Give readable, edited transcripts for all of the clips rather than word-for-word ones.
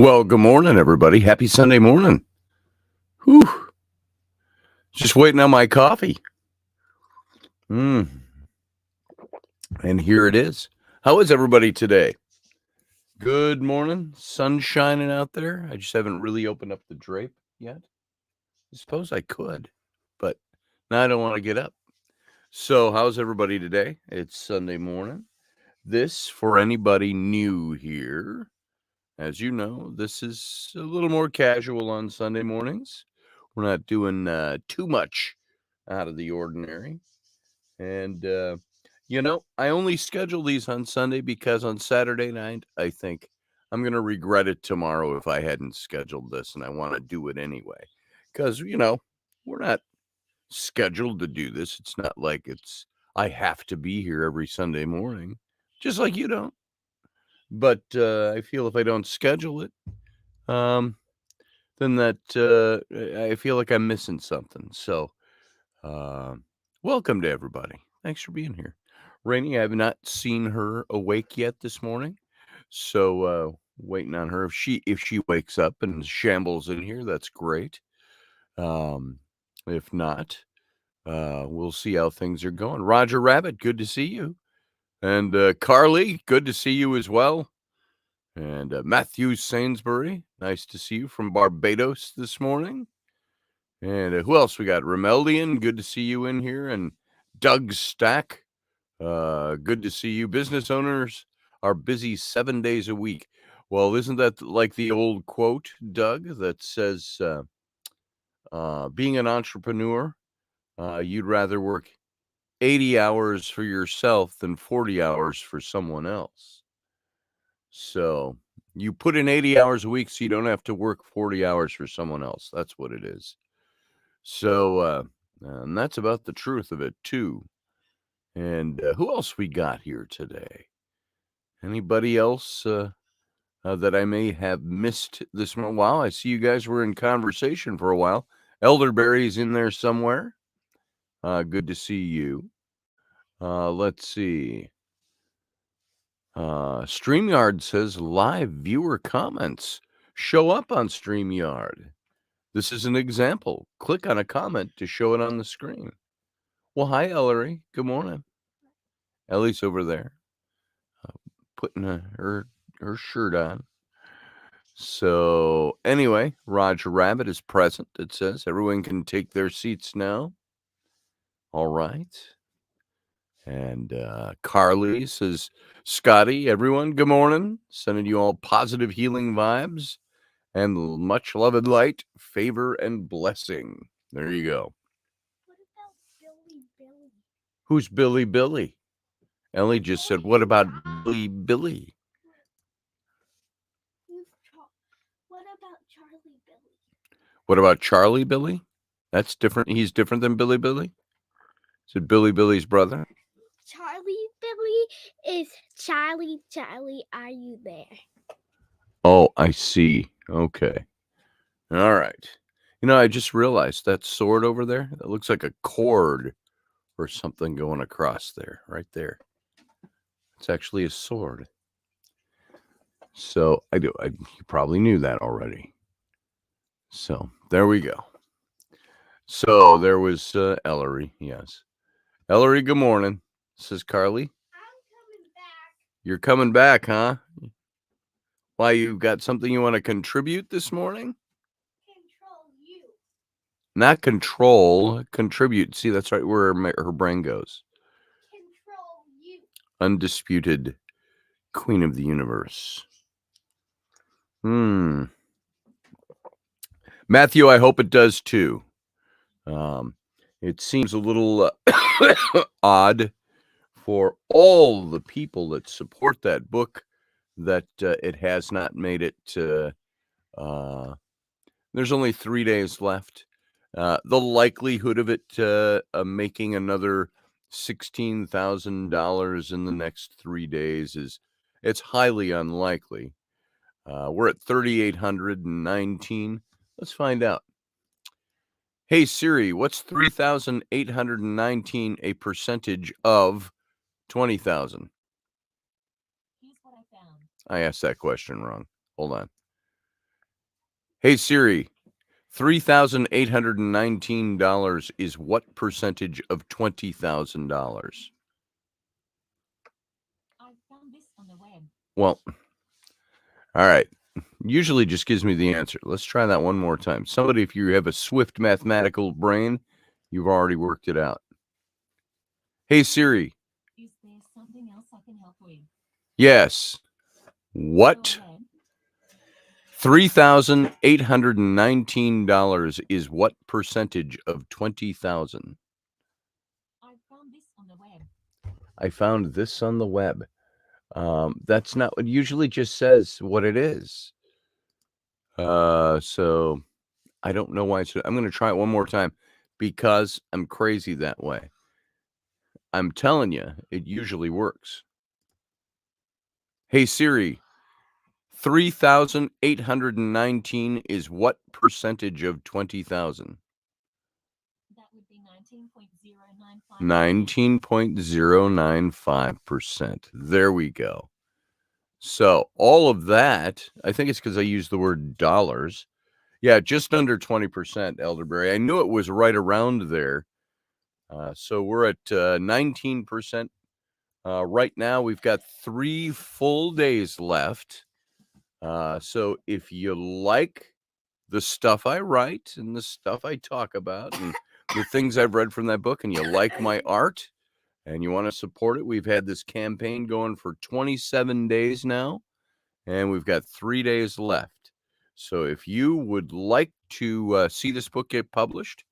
Well, good morning, everybody. Happy Sunday morning. Whew. Just waiting on my coffee. And here it is. How is everybody today? Good morning. Sun shining out there. I just haven't really opened up the drape yet. I suppose I could, but now I don't want to get up. So, how's everybody today? It's Sunday morning. This, for anybody new here, as you know, this is a little more casual on Sunday mornings. We're not doing too much out of the ordinary. And, I only schedule these on Sunday because on Saturday night, I think I'm going to regret it tomorrow if I hadn't scheduled this, and I want to do it anyway. Because, we're not scheduled to do this. It's not like I have to be here every Sunday morning, just like you don't. But I feel if I don't schedule it, then I feel like I'm missing something. So, welcome to everybody. Thanks for being here. Rainy, I have not seen her awake yet this morning, so waiting on her. If she wakes up and shambles in here, that's great. If not, we'll see how things are going. Roger Rabbit, good to see you, and Carly, good to see you as well. And Matthew Sainsbury, nice to see you from Barbados this morning. And who else we got? Remeldian, good to see you in here. And Doug Stack, good to see you. Business owners are busy 7 days a week. Well, isn't that like the old quote, Doug, that says, being an entrepreneur, you'd rather work 80 hours for yourself than 40 hours for someone else. So you put in 80 hours a week so you don't have to work 40 hours for someone else. That's what it is. So, and that's about the truth of it, too. And who else we got here today? Anybody else that I may have missed this morning? Wow, I see you guys were in conversation for a while. Elderberry's in there somewhere. Good to see you. Let's see. StreamYard says live viewer comments show up on StreamYard. This is an example. Click on a comment to show it on the screen. Well, hi, Ellery. Good morning. Ellie's over there putting her shirt on. So anyway, Roger Rabbit is present. It says everyone can take their seats now. All right. And Carly says, Scotty, everyone, good morning. Sending you all positive healing vibes and much loved light, favor, and blessing. There you go. What about Billy? Who's Billy Billy? Ellie just said, what about Billy Billy? What about Charlie Billy? What about Charlie Billy? That's different. He's different than Billy Billy? Is it Billy Billy's brother? Charlie Billy is Charlie, are you there? Oh, I see. Okay. All right. I just realized that sword over there, that looks like a cord or something going across there, right there. It's actually a sword. So you probably knew that already. So there we go. So there was Ellery, yes. Ellery, good morning, says Carly. I'm coming back. You're coming back, huh? Why, you got something you want to contribute this morning? Control you. Not control, contribute. See, that's right where her brain goes. Control you. Undisputed queen of the universe. Matthew, I hope it does too. It seems a little odd for all the people that support that book that it has not made it. There's only 3 days left. The likelihood of it making another $16,000 in the next 3 days it's highly unlikely. We're at 3,819. Let's find out. Hey Siri, what's 3,819 a percentage of 20,000? Here's what I found. I asked that question wrong. Hold on. Hey Siri, $3,819 is what percentage of $20,000? I found this on the web. Well, all right. Usually just gives me the answer. Let's try that one more time. Somebody, if you have a swift mathematical brain, you've already worked it out. Hey Siri. Is there something else I can help with? Yes. What? Go ahead. $3,819 is what percentage of 20,000? I found this on the web. I found this on the web. That's not what usually just says what it is. So I don't know why. I'm going to try it one more time because I'm crazy that way. I'm telling you, it usually works. Hey Siri, 3,819 is what percentage of 20,000? That would be 19.095. 19.095%. There we go. So all of that, I think it's because I used the word dollars. Yeah, just under 20%, Elderberry. I knew it was right around there. So we're at 19%. Right now, we've got 3 full days left. So if you like the stuff I write and the stuff I talk about and the things I've read from that book, and you like my art and you want to support it, we've had this campaign going for 27 days now, and we've got 3 days left. So if you would like to see this book get published,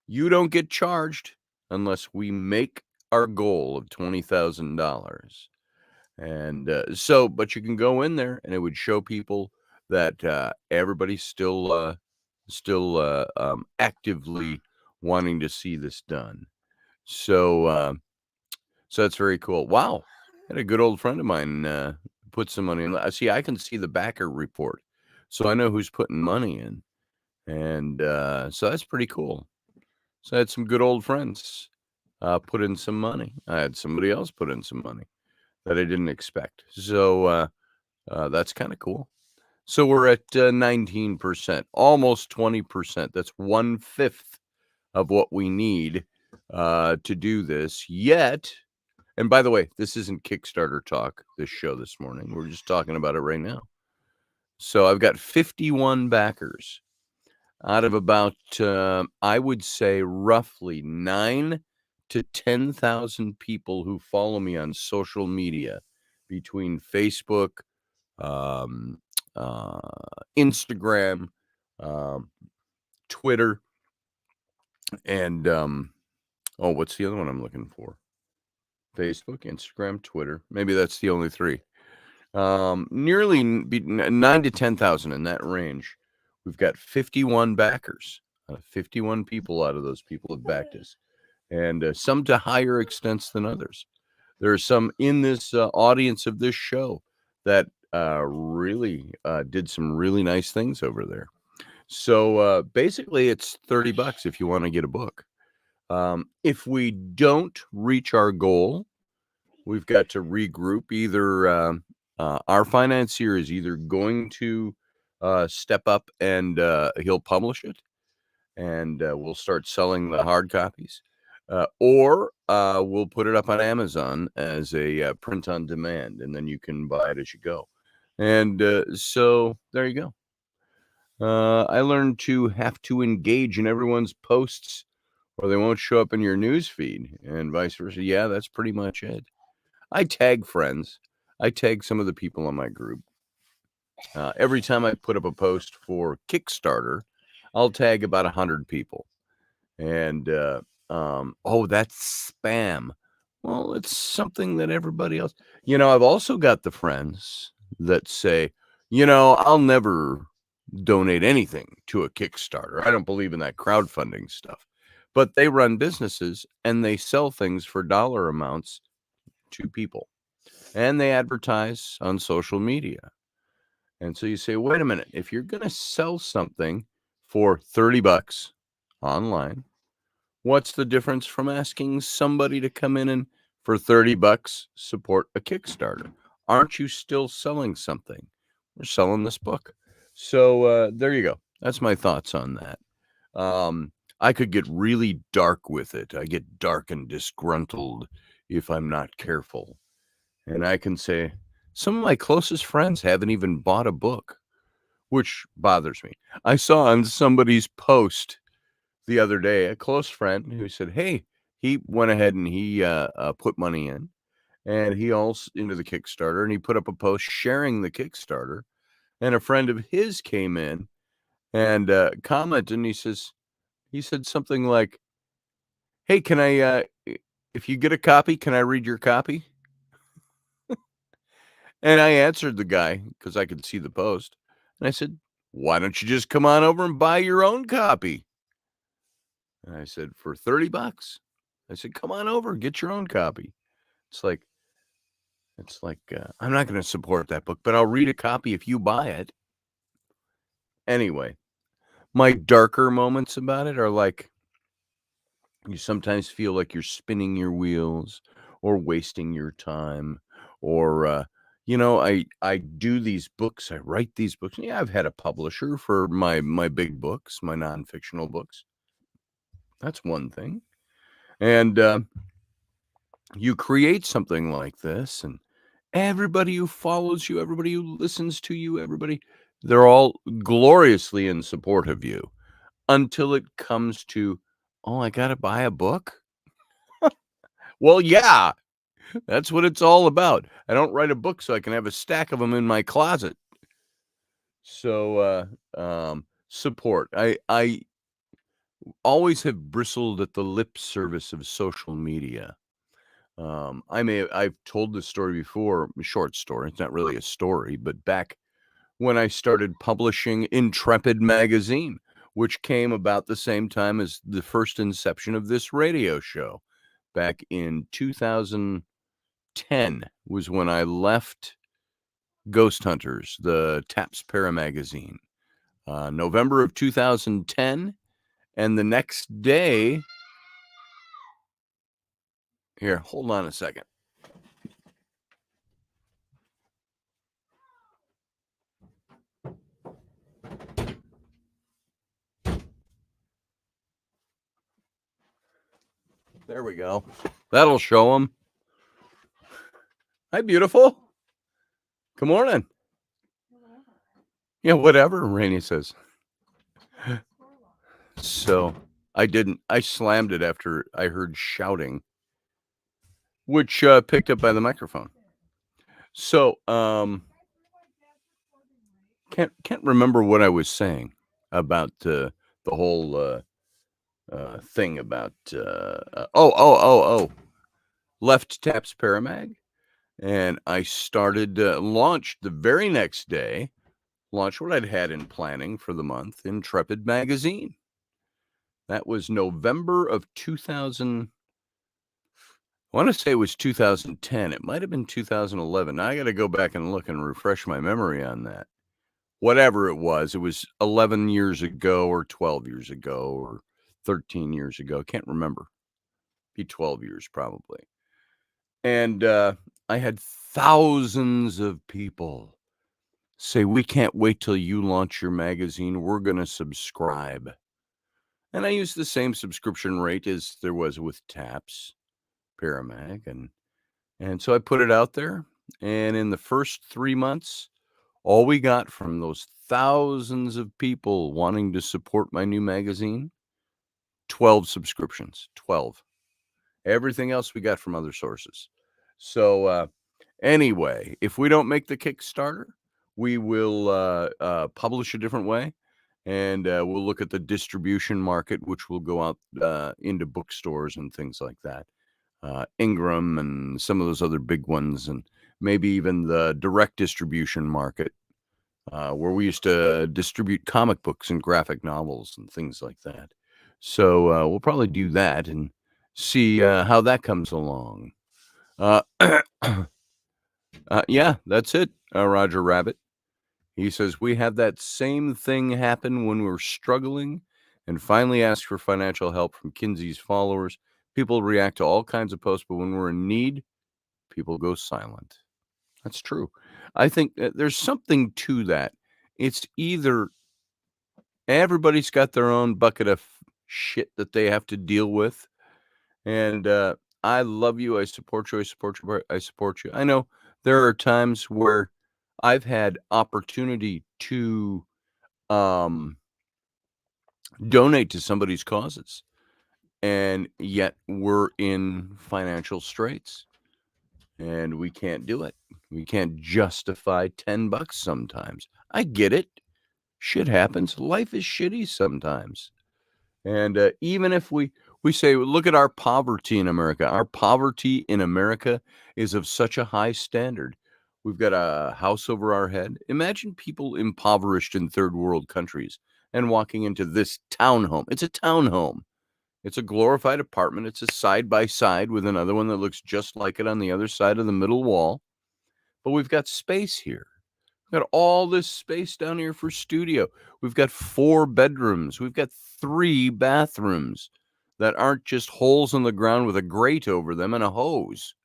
you don't get charged unless we make our goal of $20,000. And but you can go in there and it would show people that everybody's still actively wanting to see this done. So that's very cool. Wow. I had a good old friend of mine put some money in. See, I can see the backer report. So I know who's putting money in. And so that's pretty cool. So I had some good old friends put in some money. I had somebody else put in some money that I didn't expect. So that's kind of cool. So we're at 19%, almost 20%. That's 1/5 of what we need to do this. Yet, and by the way, this isn't Kickstarter talk, this show this morning. We're just talking about it right now. So I've got 51 backers out of about, I would say, roughly 9 to 10,000 people who follow me on social media between Facebook, um, Instagram, um, Twitter, and what's the other one I'm looking for? Facebook, Instagram, Twitter. Maybe that's the only 3. Nearly 9 to 10,000 in that range. We've got 51 backers. 51 people out of those people have backed us, and some to higher extents than others. There are some in this audience of this show that really did some really nice things over there. So basically, it's $30 if you want to get a book. If we don't reach our goal, we've got to regroup. Either our financier is either going to step up and he'll publish it, and we'll start selling the hard copies, or we'll put it up on Amazon as a print on demand, and then you can buy it as you go. And so there you go. I learned to have to engage in everyone's posts or they won't show up in your news feed, and vice versa. Yeah, that's pretty much it. I tag friends. I tag some of the people on my group. Every time I put up a post for Kickstarter, I'll tag about 100 people. And that's spam. Well, it's something that everybody else. I've also got the friends that say, I'll never donate anything to a Kickstarter. I don't believe in that crowdfunding stuff. But they run businesses and they sell things for dollar amounts to people. And they advertise on social media. And so you say, wait a minute, if you're going to sell something for $30 online, what's the difference from asking somebody to come in and for $30 support a Kickstarter? Aren't you still selling something? We're selling this book. So there you go. That's my thoughts on that. I could get really dark with it. I get dark and disgruntled if I'm not careful. And I can say some of my closest friends haven't even bought a book, which bothers me. I saw on somebody's post the other day a close friend who said, "Hey," he went ahead and he put money in, and he also into the Kickstarter, and he put up a post sharing the Kickstarter, and a friend of his came in and commented, and he said something like, "Hey, can I if you get a copy, can I read your copy?" And I answered the guy because I could see the post, and I said, "Why don't you just come on over and buy your own copy?" And I said, "For $30." I said, "Come on over, get your own copy." It's like I'm not going to support that book, but I'll read a copy if you buy it. Anyway, my darker moments about it are like you sometimes feel like you're spinning your wheels or wasting your time or I do these books, I write these books. Yeah, I've had a publisher for my big books, my non-fictional books. That's one thing. And you create something like this, and everybody who follows you, everybody who listens to you, everybody, they're all gloriously in support of you until it comes to, oh, I got to buy a book. Well, yeah, that's what it's all about. I don't write a book so I can have a stack of them in my closet. So, support. I always have bristled at the lip service of social media. I've told this story before, a short story. It's not really a story, but back when I started publishing Intrepid magazine, which came about the same time as the first inception of this radio show, back in 2010 was when I left Ghost Hunters, the Taps Para magazine, November of 2010. And the next day, here, hold on a second. There we go. That'll show them. Hi, beautiful. Good morning. Yeah, whatever, Rainey says. So I slammed it after I heard shouting, which picked up by the microphone. So can't remember what I was saying about the whole thing about left Taps Paramag, and I started launched the very next day. Launched what I'd had in planning for the month, Intrepid magazine. That was November of 2000. I want to say it was 2010. It might have been 2011. Now I got to go back and look and refresh my memory on that. Whatever it was 11 years ago or 12 years ago or 13 years ago. Can't remember. Be 12 years probably. And I had thousands of people say, "We can't wait till you launch your magazine. We're going to subscribe." And I used the same subscription rate as there was with Taps Paramag, and so I put it out there, and in the first 3 months, all we got from those thousands of people wanting to support my new magazine, 12 subscriptions, 12. Everything else we got from other sources. So, anyway, if we don't make the Kickstarter, we will publish a different way, and we'll look at the distribution market, which will go out into bookstores and things like that. Ingram and some of those other big ones, and maybe even the direct distribution market, where we used to distribute comic books and graphic novels and things like that. So we'll probably do that and see how that comes along. Yeah, that's it, Roger Rabbit. He says, "We had that same thing happen when we were struggling and finally asked for financial help from Kinsey's followers. People react to all kinds of posts, but when we're in need, people go silent." That's true. I think that there's something to that. It's either everybody's got their own bucket of shit that they have to deal with, and I love you. I support you. I support you. I support you. I know there are times where I've had opportunity to donate to somebody's causes, and yet we're in financial straits, and we can't do it. We can't justify $10 sometimes. I get it. Shit happens. Life is shitty sometimes. And even if we say, look at our poverty in America. Our poverty in America is of such a high standard. We've got a house over our head. Imagine people impoverished in third world countries and walking into this townhome. It's a townhome. It's a glorified apartment. It's a side by side with another one that looks just like it on the other side of the middle wall. But we've got space here. We've got all this space down here for studio. We've got 4 bedrooms. We've got 3 bathrooms that aren't just holes in the ground with a grate over them and a hose.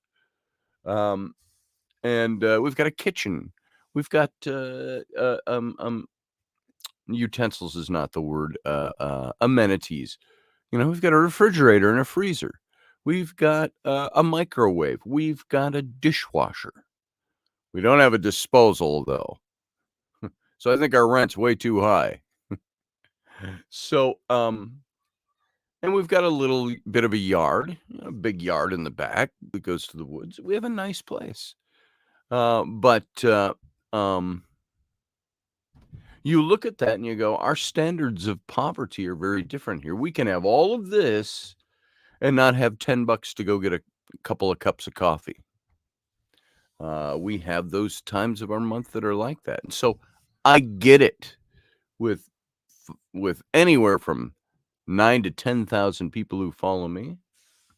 And we've got a kitchen. We've got utensils is not the word. Amenities. We've got a refrigerator and a freezer. We've got a microwave. We've got a dishwasher. We don't have a disposal, though. So I think our rent's way too high. So, and we've got a little bit of a yard, a big yard in the back that goes to the woods. We have a nice place. But you look at that and you go, our standards of poverty are very different here. We can have all of this and not have $10 to go get a couple of cups of coffee. We have those times of our month that are like that. And so I get it with anywhere from 9 to 10,000 people who follow me.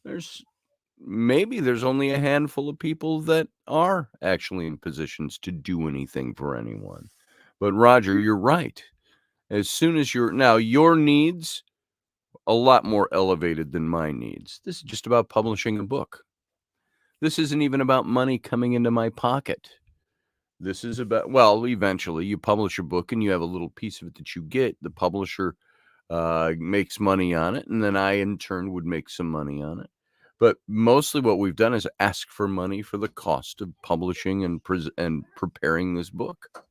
There's only a handful of people that are actually in positions to do anything for anyone. But Roger, you're right. As soon as your needs a lot more elevated than my needs. This is just about publishing a book. This isn't even about money coming into my pocket. This is about, well, eventually you publish a book and you have a little piece of it that you get. The publisher makes money on it, and then I, in turn, would make some money on it. But mostly what we've done is ask for money for the cost of publishing and preparing this book.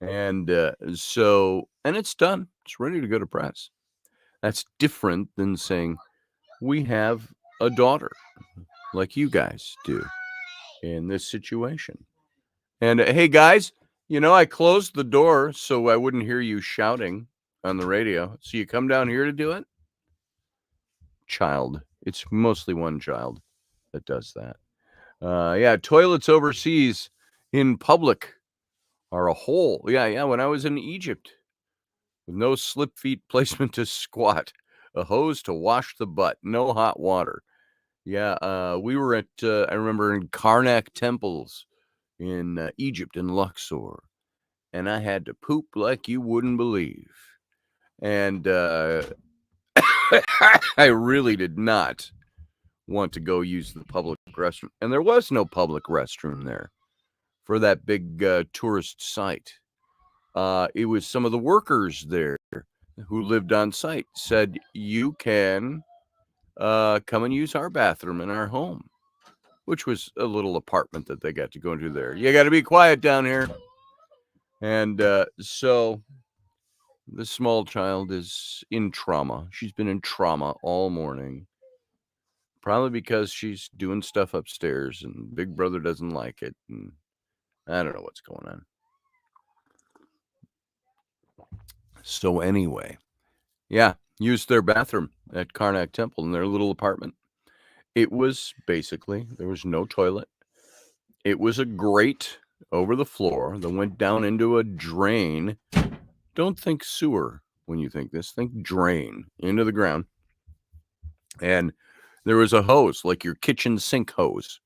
And so it's done. It's ready to go to press. That's different than saying we have a daughter like you guys do in this situation. And hey, guys, I closed the door so I wouldn't hear you shouting on the radio. So you come down here to do it? Child. It's mostly one child that does that. Yeah, toilets overseas in public are a hole. Yeah. When I was in Egypt, with no slip feet placement to squat, a hose to wash the butt, no hot water. Yeah, we were at, I remember, in Karnak temples in Egypt, in Luxor, and I had to poop like you wouldn't believe. And I really did not want to go use the public restroom. And there was no public restroom there for that big tourist site. It was some of the workers there who lived on site said, you can come and use our bathroom in our home, which was a little apartment that they got to go into there. You got to be quiet down here. And so the small child is in trauma. She's been in trauma all morning, probably because she's doing stuff upstairs and Big Brother doesn't like it. And I don't know what's going on. So anyway, yeah, used their bathroom at Karnak Temple in their little apartment. It was basically, there was no toilet. It was a grate over the floor that went down into a drain. Don't think sewer when you think this. Think drain into the ground. And there was a hose, like your kitchen sink hose,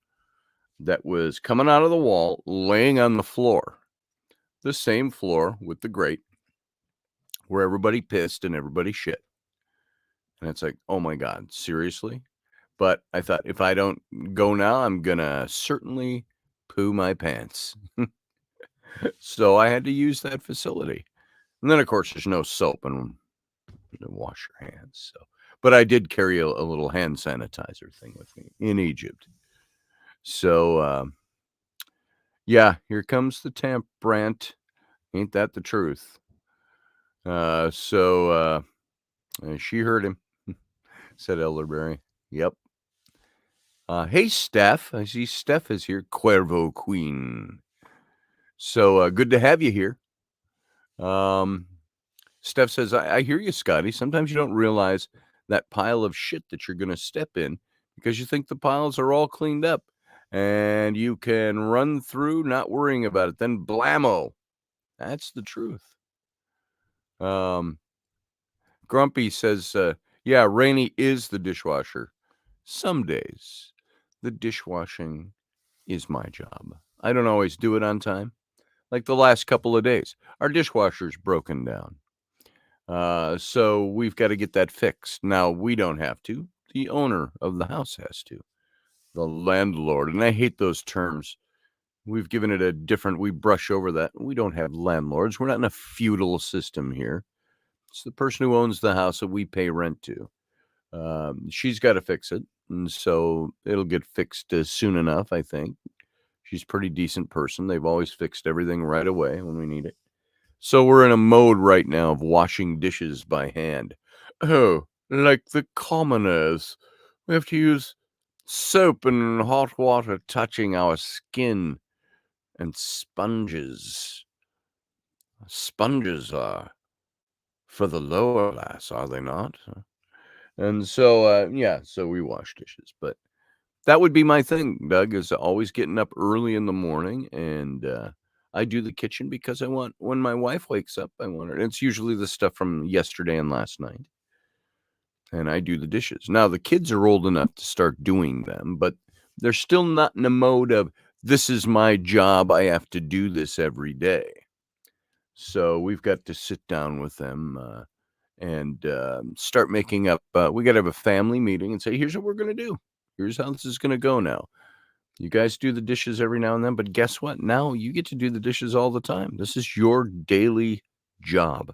that was coming out of the wall, laying on the floor. The same floor with the grate where everybody pissed and everybody shit. And it's like, oh my God, seriously? But I thought, if I don't go now, I'm going to certainly poo my pants. So I had to use that facility. And then, of course, there's no soap and to wash your hands. So, but I did carry a little hand sanitizer thing with me in Egypt. So, yeah, here comes the temp rant. Ain't that the truth? So she heard him, said Elderberry. Yep. Hey, Steph. I see Steph is here. Cuervo Queen. So good to have you here. Steph says, I hear you, Scotty. Sometimes you don't realize that pile of shit that you're going to step in because you think the piles are all cleaned up and you can run through not worrying about it. Then blammo. That's the truth. Grumpy says, yeah, Rainy is the dishwasher. Some days the dishwashing is my job. I don't always do it on time. Like the last couple of days, our dishwasher's broken down. So we've got to get that fixed. Now, we don't have to. The owner of the house has to. The landlord. And I hate those terms. We've given it a different, we brush over that. We don't have landlords. We're not in a feudal system here. It's the person who owns the house that we pay rent to. She's got to fix it. And so it'll get fixed soon enough, I think. She's a pretty decent person. They've always fixed everything right away when we need it. So we're in a mode right now of washing dishes by hand. Oh, like the commoners. We have to use soap and hot water touching our skin and sponges. Sponges are for the lower class, are they not? And so, yeah, so we wash dishes. But that would be my thing, Doug, is always getting up early in the morning. And I do the kitchen because I want, when my wife wakes up, I want her. It's usually the stuff from yesterday and last night. And I do the dishes. Now, the kids are old enough to start doing them, but they're still not in a mode of, this is my job. I have to do this every day. So we've got to sit down with them and start making up. We got to have a family meeting and say, here's what we're going to do. Here's how this is going to go now. You guys do the dishes every now and then, but guess what? Now you get to do the dishes all the time. This is your daily job.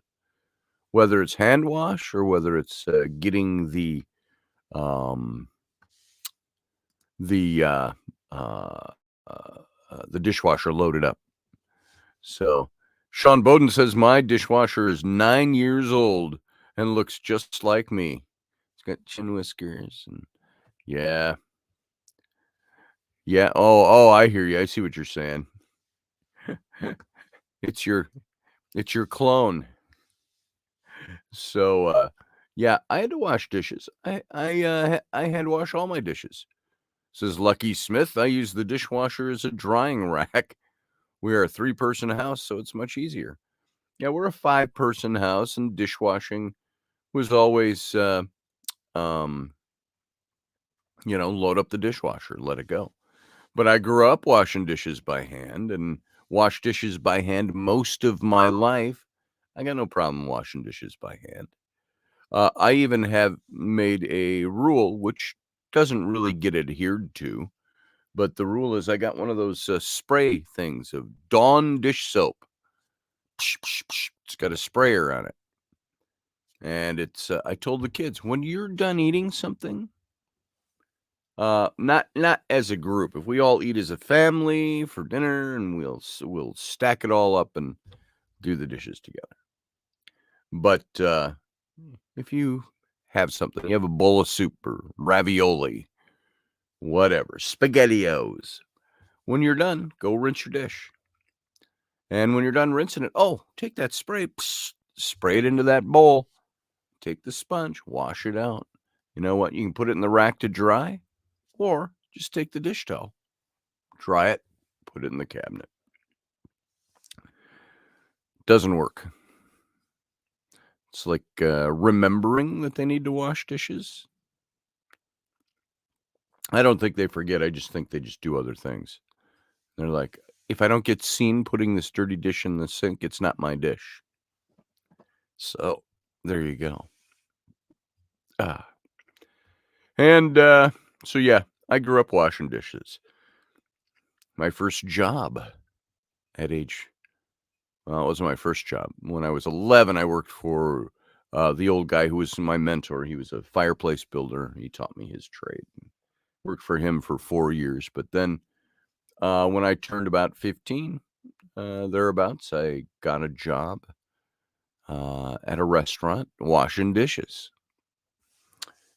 Whether it's hand wash or whether it's getting the dishwasher loaded up. So Sean Bowden says, my dishwasher is 9 years old and looks just like me. It's got chin whiskers and yeah. Yeah. Oh, I hear you. I see what you're saying. It's your clone. So yeah, I had to wash dishes. I had to wash all my dishes. Says Lucky Smith, I use the dishwasher as a drying rack. We are a 3-person house, so it's much easier. Yeah, we're a 5-person house, and dishwashing was always, load up the dishwasher, let it go. But I grew up washing dishes by hand and washed dishes by hand most of my life. I got no problem washing dishes by hand. I even have made a rule, which doesn't really get adhered to, but the rule is I got one of those spray things of Dawn dish soap. It's got a sprayer on it. And it's, I told the kids, when you're done eating something, not as a group. If we all eat as a family for dinner, and we'll stack it all up and do the dishes together. But if you have something, you have a bowl of soup or ravioli, whatever, SpaghettiOs. When you're done, go rinse your dish. And when you're done rinsing it, take that spray, spray it into that bowl. Take the sponge, wash it out. You know what? You can put it in the rack to dry, or just take the dish towel, dry it, put it in the cabinet. Doesn't work. It's like remembering that they need to wash dishes. I don't think they forget. I just think they just do other things. They're like, if I don't get seen putting this dirty dish in the sink, it's not my dish. So there you go. And so, yeah, I grew up washing dishes. My first job at age Well, it wasn't my first job. When I was 11, I worked for the old guy who was my mentor. He was a fireplace builder. He taught me his trade. Worked for him for 4 years. But then when I turned about 15, thereabouts, I got a job at a restaurant washing dishes.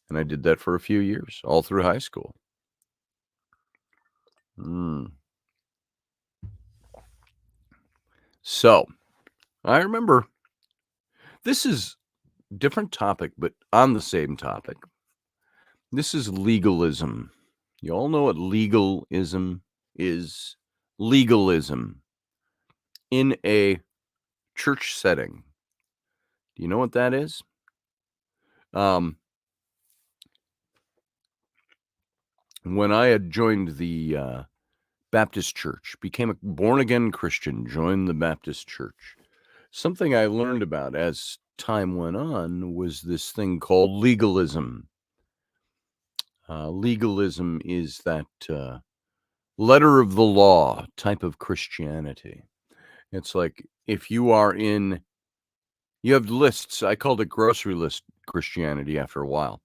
And I did that for a few years, all through high school. So, I remember, this is a different topic, but on the same topic. This is legalism. You all know what legalism is? Legalism in a church setting. Do you know what that is? When I had joined the Baptist church, became a born-again Christian, joined the Baptist church, something I learned about as time went on was this thing called legalism. Legalism is that letter of the law type of Christianity. It's like if you have lists. I called it grocery list Christianity after a while.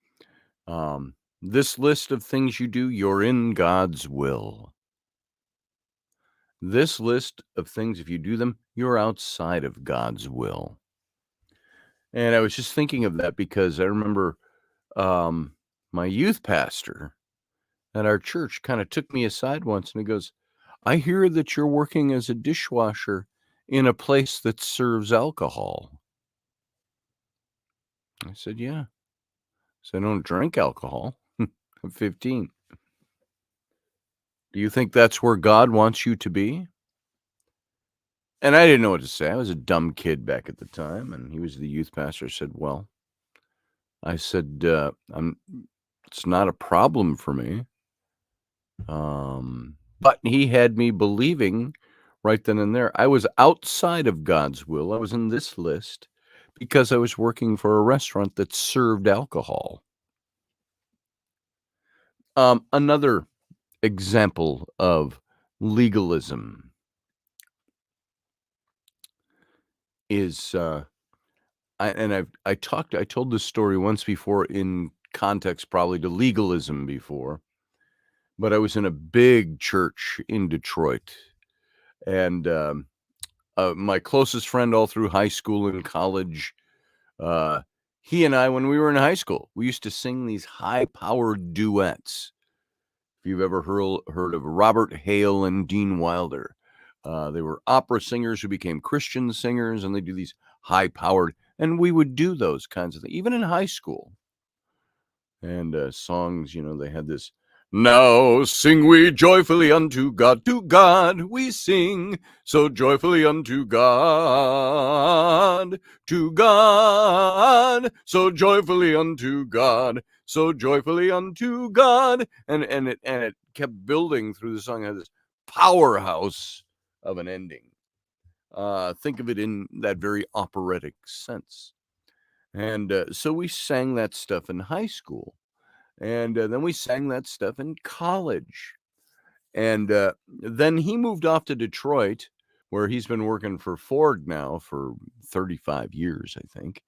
This list of things you do, you're in God's will. This list of things, if you do them, you're outside of God's will. And I was just thinking of that because I remember my youth pastor at our church kind of took me aside once and he goes, I hear that you're working as a dishwasher in a place that serves alcohol. I said, yeah. So I don't drink alcohol. I'm 15. Do you think that's where God wants you to be? And I didn't know what to say. I was a dumb kid back at the time, and he was the youth pastor. I said, well, it's not a problem for me. But he had me believing right then and there I was outside of God's will. I was in this list because I was working for a restaurant that served alcohol. Another example of legalism is I told this story once before in context probably to legalism before, but I was in a big church in Detroit, and my closest friend all through high school and college, he and I, when we were in high school, we used to sing these high-powered duets. If you've ever heard of Robert Hale and Dean Wilder, they were opera singers who became Christian singers, and they do these high-powered, and we would do those kinds of things, even in high school. And songs, they had this, now sing we joyfully unto God we sing, so joyfully unto God, so joyfully unto God, so joyfully unto God, and it kept building through the song. It had this powerhouse of an ending. Think of it in that very operatic sense. And so we sang that stuff in high school. And then we sang that stuff in college. And then he moved off to Detroit, where he's been working for Ford now for 35 years, I think.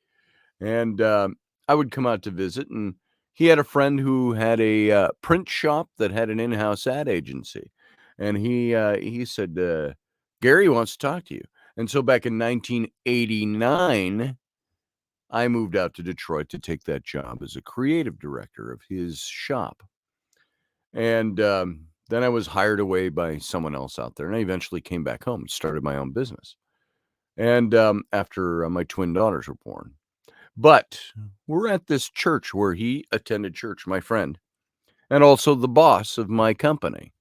And I would come out to visit, and he had a friend who had a print shop that had an in-house ad agency. And he said, Gary wants to talk to you. And so back in 1989, I moved out to Detroit to take that job as a creative director of his shop. And then I was hired away by someone else out there, and I eventually came back home and started my own business. And after my twin daughters were born. But we're at this church where he attended church, my friend, and also the boss of my company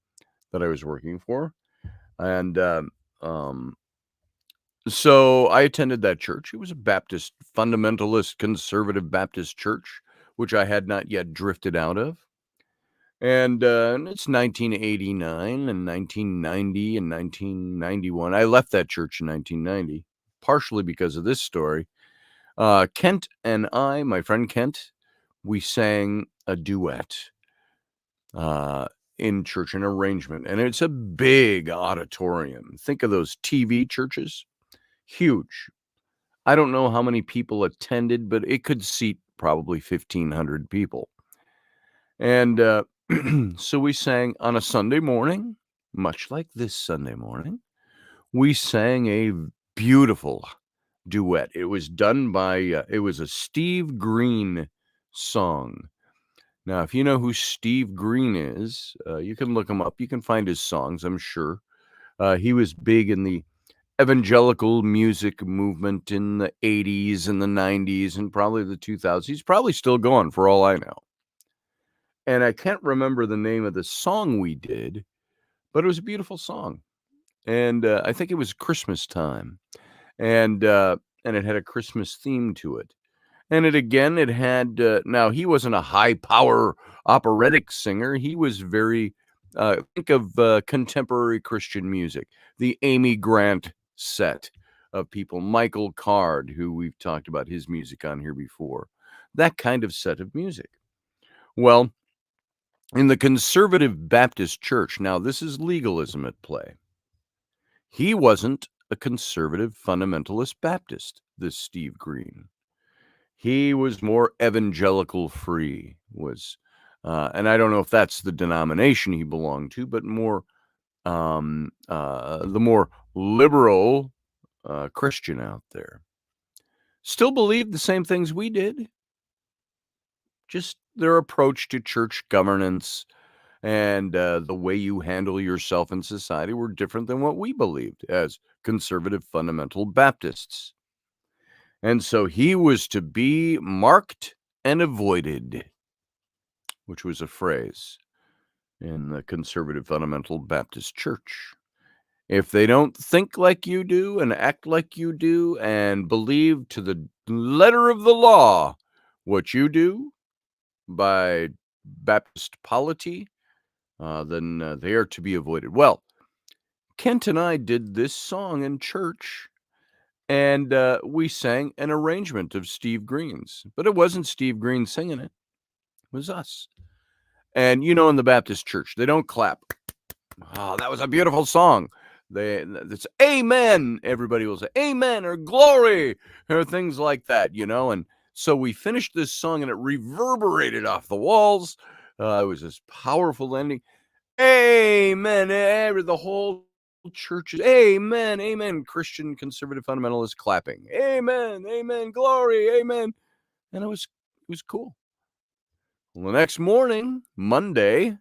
that I was working for. And so I attended that church. It was a Baptist, fundamentalist, conservative Baptist church, which I had not yet drifted out of. And it's 1989 and 1990 and 1991. I left that church in 1990, partially because of this story. Kent and I, my friend Kent, we sang a duet in church, an arrangement. And it's a big auditorium. Think of those TV churches. huge. I don't know how many people attended, but it could seat probably 1,500 people. And so we sang on a Sunday morning, much like this Sunday morning. We sang a beautiful duet. It was done by, it was a Steve Green song. Now, if you know who Steve Green is, you can look him up. You can find his songs, I'm sure. He was big in the evangelical music movement in the 80s and the 90s and probably the 2000s. He's probably still going for all I know. And I can't remember the name of the song we did, but it was a beautiful song. And I think it was Christmas time. And it had a Christmas theme to it. And it had, now he wasn't a high power operatic singer. He was very, think of contemporary Christian music, the Amy Grant set of people, Michael Card, who we've talked about his music on here before, that kind of set of music. Well, in the conservative Baptist church, now this is legalism at play. He wasn't a conservative fundamentalist Baptist, this Steve Green. He was more evangelical free, and I don't know if that's the denomination he belonged to, but more the more liberal Christian out there. Still believed the same things we did, just their approach to church governance and the way you handle yourself in society were different than what we believed as conservative fundamental Baptists. And so he was to be marked and avoided, which was a phrase in the conservative fundamental Baptist church. If they don't think like you do and act like you do and believe to the letter of the law what you do by Baptist polity, then they are to be avoided. Well, Kent and I did this song in church, and we sang an arrangement of Steve Green's, but it wasn't Steve Green singing it. It was us. And in the Baptist church, they don't clap. Oh, that was a beautiful song. It's amen. Everybody will say amen or glory or things like that, and so we finished this song and it reverberated off the walls. It was this powerful ending. Amen. The whole church is amen, amen. Christian conservative fundamentalists clapping. Amen, amen, glory, amen. And it was cool. Well, the next morning, Monday,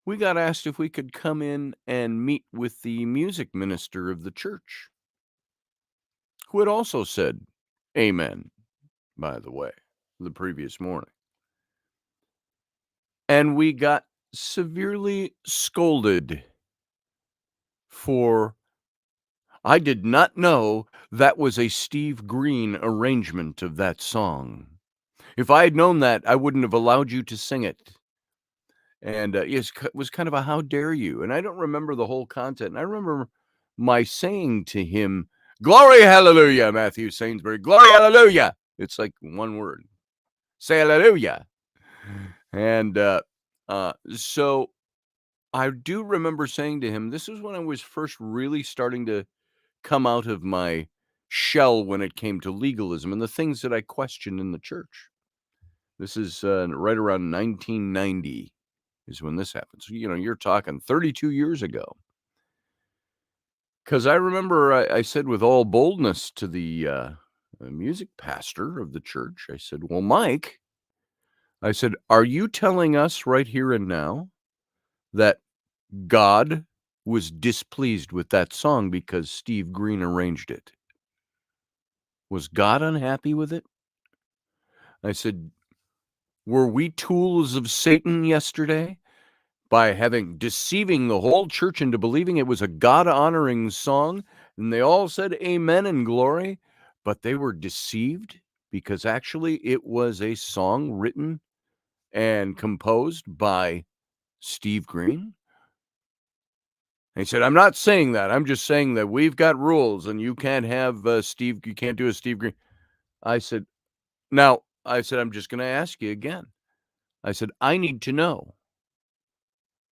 we got asked if we could come in and meet with the music minister of the church, who had also said amen, by the way, the previous morning. And we got severely scolded for, I did not know that was a Steve Green arrangement of that song. If I had known that, I wouldn't have allowed you to sing it. And it was kind of a how dare you. And I don't remember the whole content. And I remember my saying to him, glory, hallelujah, Matthew Sainsbury, glory, hallelujah. It's like one word. Say hallelujah. And so I do remember saying to him, this is when I was first really starting to come out of my shell when it came to legalism and the things that I questioned in the church. This is right around 1990 is when this happened. So, you're talking 32 years ago. Because I remember I said with all boldness to the music pastor of the church, I said, well, Mike, I said, are you telling us right here and now that God was displeased with that song because Steve Green arranged it? Was God unhappy with it? I said, were we tools of Satan yesterday by deceiving the whole church into believing it was a God-honoring song? And they all said amen and glory, but they were deceived because actually it was a song written and composed by Steve Green. He said, I'm not saying that. I'm just saying that we've got rules and you can't have you can't do a Steve Green. I said, I'm just going to ask you again. I said, I need to know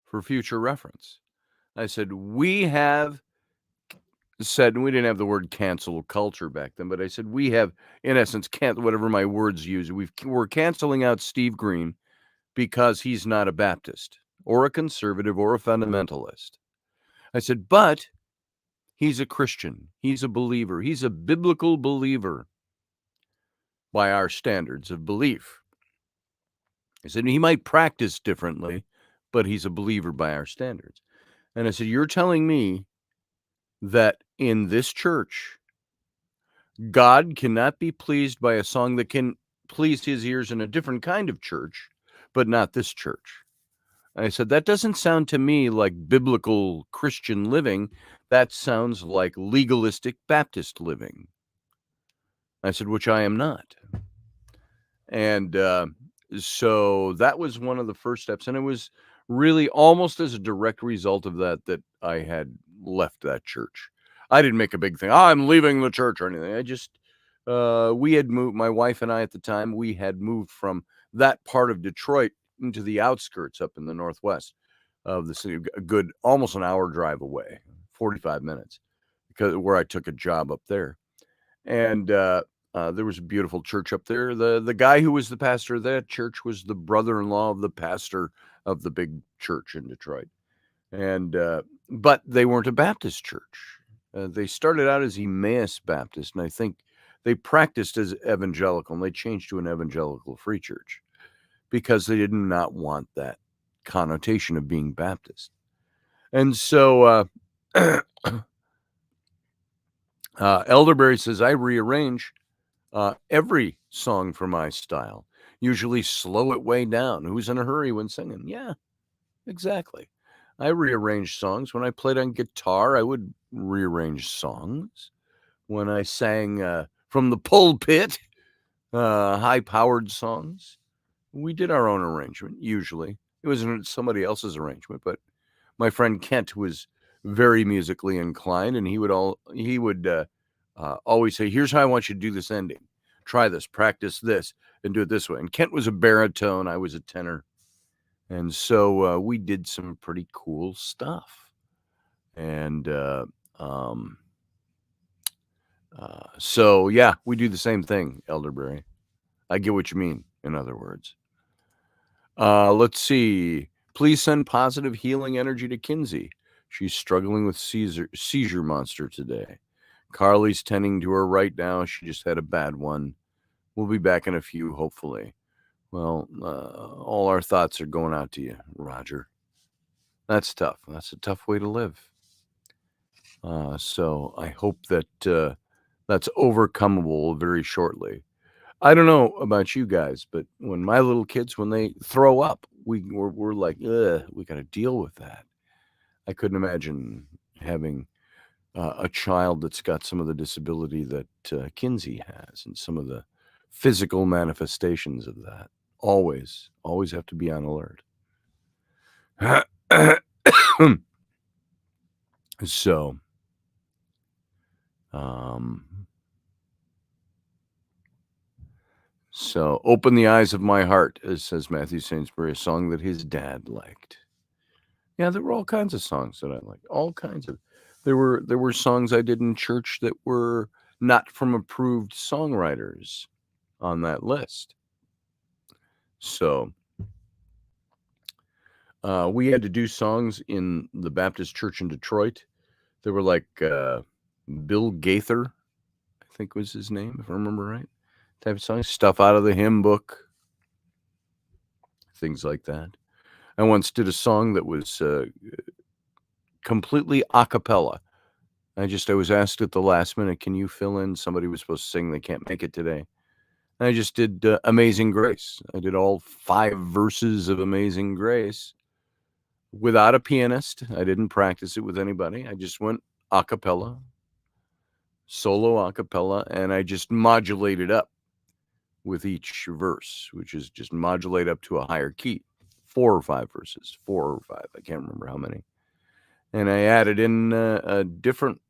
for future reference. I said, we have said, and we didn't have the word cancel culture back then, but I said, we have, in essence, whatever my words use, we're canceling out Steve Green because he's not a Baptist or a conservative or a fundamentalist. I said, but he's a Christian. He's a believer. He's a biblical believer by our standards of belief. I said, he might practice differently, but he's a believer by our standards. And I said, you're telling me that in this church, God cannot be pleased by a song that can please his ears in a different kind of church, but not this church. I said, that doesn't sound to me like biblical Christian living. That sounds like legalistic Baptist living. I said, which I am not. And so that was one of the first steps. And it was really almost as a direct result of that I had left that church. I didn't make a big thing. I'm leaving the church or anything. I just, we had moved, my wife and I at the time, we had moved from that part of Detroit into the outskirts up in the northwest of the city, a good almost an hour drive away, 45 minutes, because where I took a job up there. And there was a beautiful church up there. The guy who was the pastor of that church was the brother-in-law of the pastor of the big church in Detroit. And but they weren't a Baptist church. They started out as Emmaus Baptist, and I think they practiced as evangelical, and they changed to an evangelical free church because they did not want that connotation of being Baptist. And so Elderberry says, I rearrange every song for my style, usually slow it way down. Who's in a hurry when singing? Yeah, exactly. I rearrange songs. When I played on guitar, I would rearrange songs. When I sang from the pulpit, high-powered songs, we did our own arrangement, usually. It wasn't somebody else's arrangement, but my friend Kent was very musically inclined, and he would always say, here's how I want you to do this ending. Try this, practice this, and do it this way. And Kent was a baritone. I was a tenor. And so we did some pretty cool stuff. And so, yeah, we do the same thing, Elderberry. I get what you mean, in other words. Let's see. Please send positive healing energy to Kinsey. She's struggling with seizure monster today. Carly's tending to her right now. She just had a bad one. We'll be back in a few, hopefully. Well, all our thoughts are going out to you, Roger. That's tough. That's a tough way to live. So I hope that that's overcomable very shortly. I don't know about you guys, but when my little kids, when they throw up, we're like, ugh, we got to deal with that. I couldn't imagine having a child that's got some of the disability that Kinsey has and some of the physical manifestations of that. Always have to be on alert. So, so open the eyes of my heart, as says Matthew Sainsbury, a song that his dad liked. Yeah, there were all kinds of songs that I liked. All kinds of. There were songs I did in church that were not from approved songwriters on that list. So we had to do songs in the Baptist church in Detroit. They were like Bill Gaither, I think was his name, if I remember right. Type of songs, stuff out of the hymn book, things like that. I once did a song that was completely a cappella. I was asked at the last minute, can you fill in? Somebody was supposed to sing, they can't make it today. And I just did Amazing Grace. I did all 5 verses of Amazing Grace without a pianist. I didn't practice it with anybody. I just went a cappella, solo a cappella, and I just modulated up with each verse, which is just modulate up to a higher key. 4 or 5 verses, 4 or 5. I can't remember how many. And I added in a different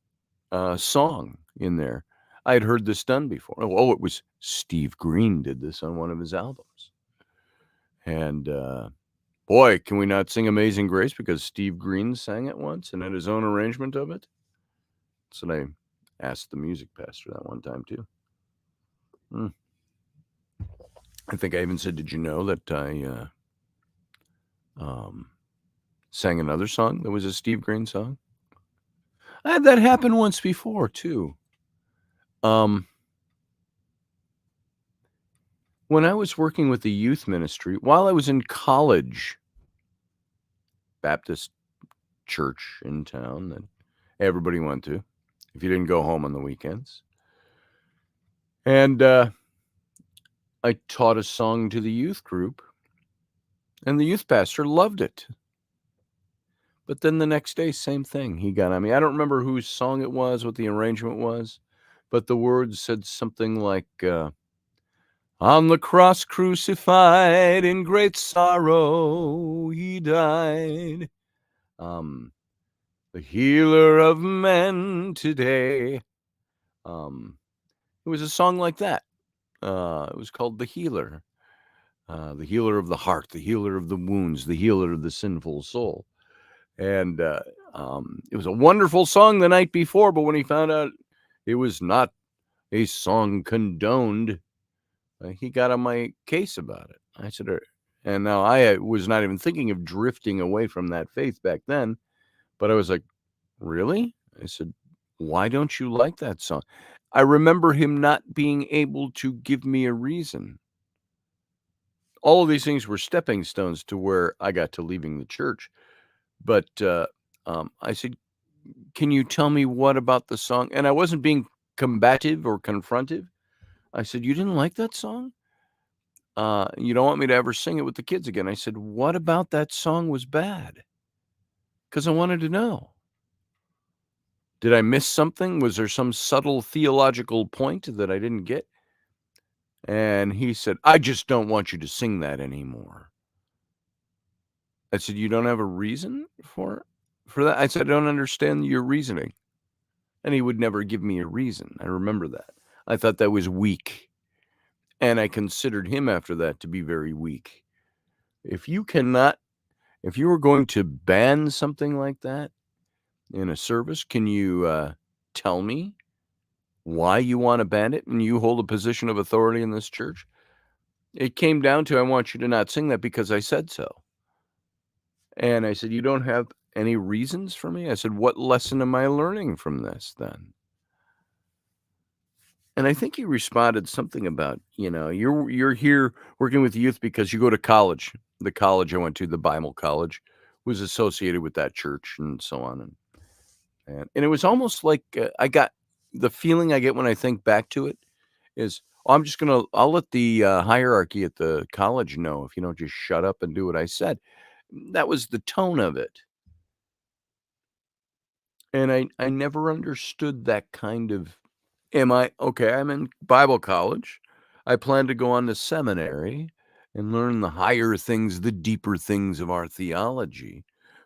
song in there. I had heard this done before. Oh, it was Steve Green did this on one of his albums. And boy, can we not sing Amazing Grace because Steve Green sang it once and had his own arrangement of it? That's what I asked the music pastor that one time too. I think I even said, "Did you know that I sang another song that was a Steve Green song?" I had that happen once before too. When I was working with the youth ministry, while I was in college, Baptist church in town that everybody went to, if you didn't go home on the weekends. And I taught a song to the youth group, and the youth pastor loved it. But then the next day, same thing. He got on me. I don't remember whose song it was, what the arrangement was, but the words said something like, on the cross crucified in great sorrow he died. The healer of men today. It was a song like that. It was called The Healer. The healer of the heart, the healer of the wounds, the healer of the sinful soul. And it was a wonderful song the night before, but when he found out it was not a song condoned, he got on my case about it. I said, and now I was not even thinking of drifting away from that faith back then, but I was like, really? I said, why don't you like that song? I remember him not being able to give me a reason. All of these things were stepping stones to where I got to leaving the church. But I said, can you tell me what about the song? And I wasn't being combative or confrontive. I said, you didn't like that song? You don't want me to ever sing it with the kids again. I said, what about that song was bad? Because I wanted to know. Did I miss something? Was there some subtle theological point that I didn't get? And he said, I just don't want you to sing that anymore. I said, you don't have a reason for that? I said, I don't understand your reasoning. And he would never give me a reason. I remember that. I thought that was weak. And I considered him after that to be very weak. If you were going to ban something like that in a service, can you tell me why you want to ban it and you hold a position of authority in this church? It came down to, I want you to not sing that because I said so. And I said, you don't have any reasons for me? I said, what lesson am I learning from this then? And I think he responded something about, you're here working with youth because you go to college. The college I went to, the Bible college, was associated with that church and so on. And it was almost like I got the feeling I get when I think back to it is, I'll let the hierarchy at the college know if you don't just shut up and do what I said. That was the tone of it. And I never understood that kind of, I'm in Bible college. I plan to go on to seminary and learn the higher things, the deeper things of our theology.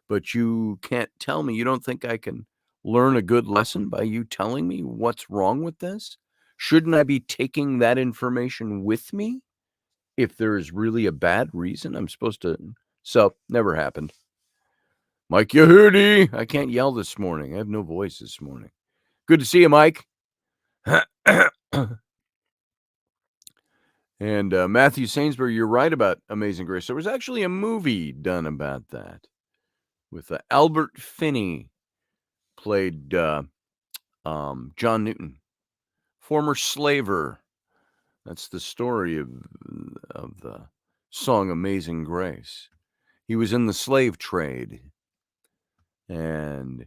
But you can't tell me, you don't think I can learn a good lesson by you telling me what's wrong with this? Shouldn't I be taking that information with me if there's really a bad reason I'm supposed to? So, never happened. Mike Yehudi, I can't yell this morning. I have no voice this morning. Good to see you, Mike. And Matthew Sainsbury, you're right about Amazing Grace. There was actually a movie done about that with Albert Finney played John Newton, former slaver. That's the story of the song Amazing Grace. He was in the slave trade, and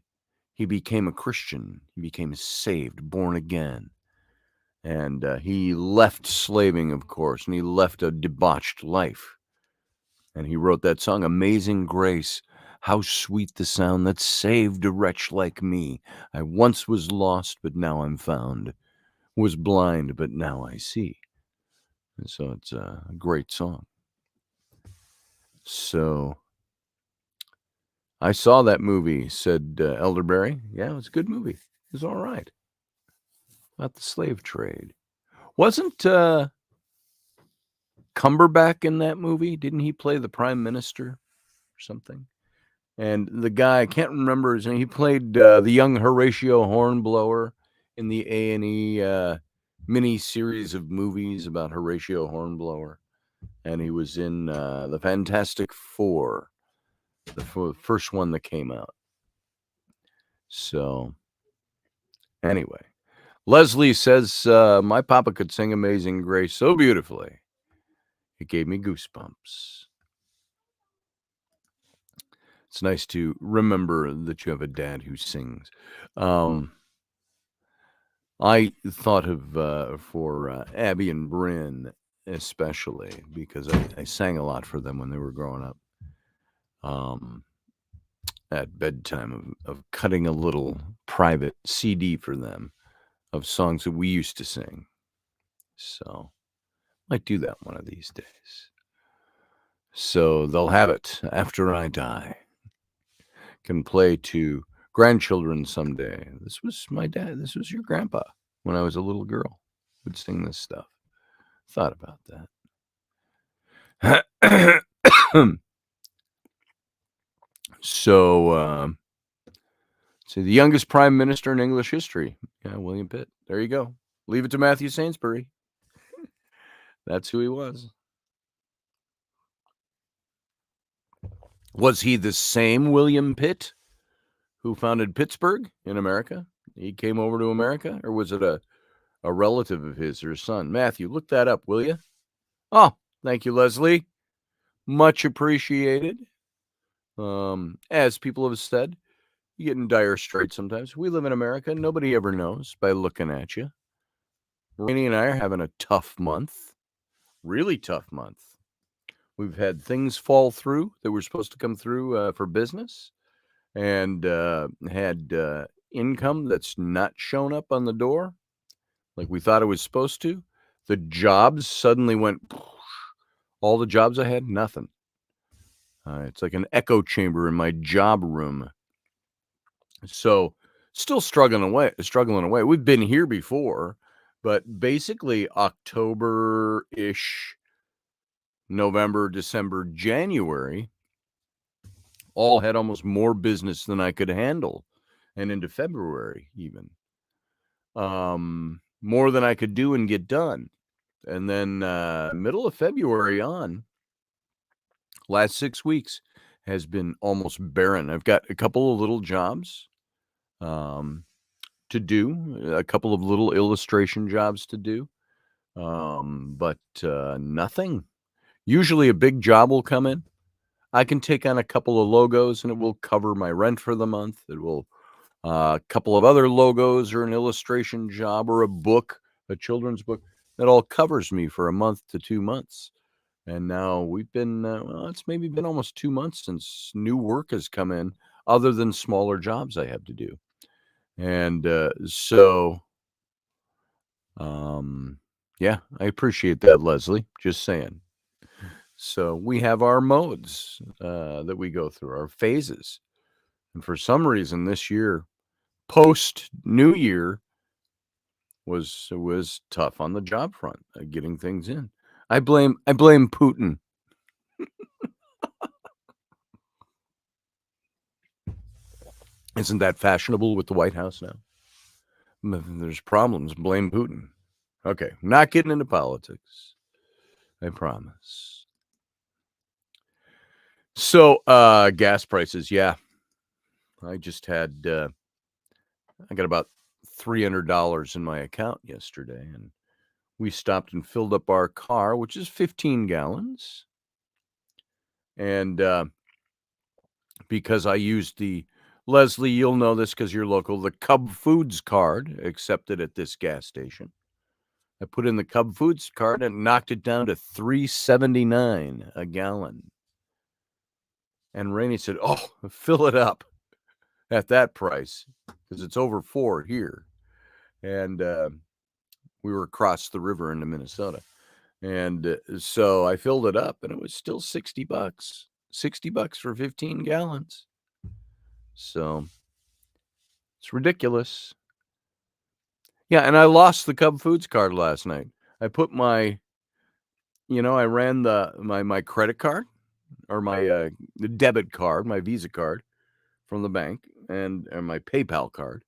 he became a Christian. He became saved, born again. And he left slaving, of course, and he left a debauched life. And he wrote that song, Amazing Grace. How sweet the sound that saved a wretch like me. I once was lost, but now I'm found. Was blind, but now I see. And so it's a great song. So I saw that movie, said Elderberry. Yeah, it was a good movie. It was all right. About the slave trade. Wasn't Cumberbatch in that movie? Didn't he play the prime minister or something? And the guy, I can't remember his name. He played the young Horatio Hornblower in the A&E mini series of movies about Horatio Hornblower. And he was in the Fantastic Four, the first one that came out. So, anyway, Leslie says, my papa could sing Amazing Grace so beautifully. It gave me goosebumps. It's nice to remember that you have a dad who sings. I thought of for Abby and Bryn especially because I sang a lot for them when they were growing up. At bedtime of cutting a little private CD for them of songs that we used to sing. So might do that one of these days. So they'll have it after I die. Can play to grandchildren someday. This was my dad. This was your grandpa when I was a little girl. Would sing this stuff. Thought about that. So, see, the youngest prime minister in English history. Yeah, William Pitt. There you go. Leave it to Matthew Sainsbury. That's who he was. Was he the same William Pitt who founded Pittsburgh in America? He came over to America, or was it a relative of his or son? Matthew, look that up, will you? Oh, thank you, Leslie. Much appreciated. As people have said, you get in dire straits sometimes. We live in America. Nobody ever knows by looking at you. Rainey and I are having a tough month. Really tough month. We've had things fall through that were supposed to come through for business, and had income that's not shown up on the door like we thought it was supposed to. The jobs suddenly went, all the jobs I had, nothing. It's like an echo chamber in my job room. So still struggling away. We've been here before, but basically October-ish, November, December, January, all had almost more business than I could handle. And into February even. More than I could do and get done. And then middle of February on, last 6 weeks has been almost barren. I've got a couple of little jobs to do, a couple of little illustration jobs to do, but nothing. Usually a big job will come in. I can take on a couple of logos and it will cover my rent for the month. It will a couple of other logos or an illustration job or a book, a children's book that all covers me for a month to 2 months. And now we've been, it's maybe been almost 2 months since new work has come in other than smaller jobs I have to do. And so, yeah, I appreciate that, Leslie. Just saying. So we have our modes that we go through, our phases. And for some reason this year, post New Year, was tough on the job front, getting things in. I blame Putin. Isn't that fashionable with the White House now? There's problems. Blame Putin. Okay, not getting into politics. I promise. So, gas prices, yeah. I just had, I got about $300 in my account yesterday, and we stopped and filled up our car, which is 15 gallons. And because I used the, Leslie, you'll know this because you're local, the Cub Foods card accepted at this gas station. I put in the Cub Foods card and knocked it down to $3.79 a gallon. And Rainey said, "Oh, fill it up at that price because it's over $4 here." And we were across the river into Minnesota. And so I filled it up and it was still $60. $60 for 15 gallons. So it's ridiculous. Yeah, and I lost the Cub Foods card last night. I put my, I ran my credit card or my debit card, my Visa card, from the bank and my PayPal card.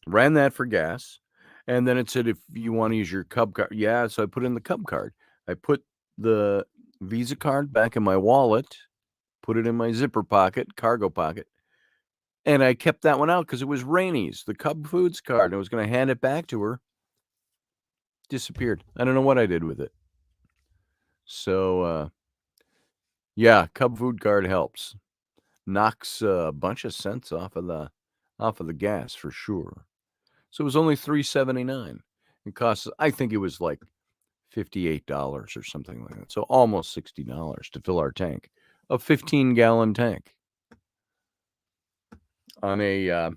Ran that for gas. And then it said, if you want to use your Cub card. Yeah, so I put in the Cub card. I put the Visa card back in my wallet, put it in my zipper pocket, cargo pocket. And I kept that one out because it was Rainey's, the Cub Foods card. And I was going to hand it back to her. Disappeared. I don't know what I did with it. So, yeah, Cub Food card helps. Knocks a bunch of cents off of the gas for sure. So it was only $3.79. It costs, I think it was like $58 or something like that. So almost $60 to fill our tank, a 15-gallon tank. On a,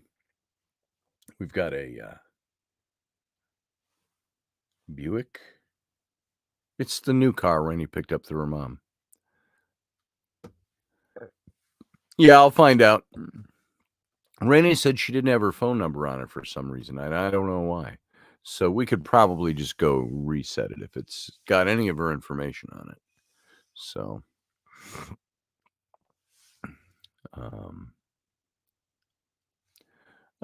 we've got a Buick. It's the new car Rainey picked up through her mom. Yeah, I'll find out. Rainey said she didn't have her phone number on it for some reason. I don't know why. So we could probably just go reset it if it's got any of her information on it. So,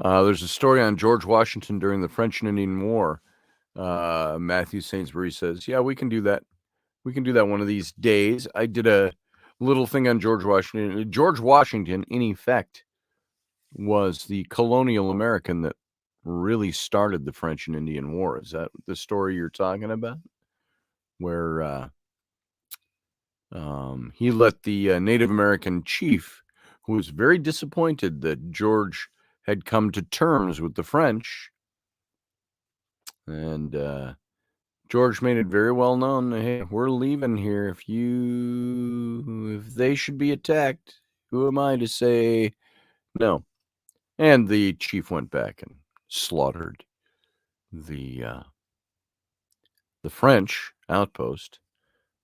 there's a story on George Washington during the French and Indian War. Matthew Sainsbury says, yeah, we can do that. We can do that one of these days. I did a little thing on George Washington. George Washington, in effect, was the colonial American that really started the French and Indian War. Is that the story you're talking about? Where he let the Native American chief, who was very disappointed that George had come to terms with the French, and George made it very well known, hey, we're leaving here. If they should be attacked, who am I to say no? And the chief went back and slaughtered the French outpost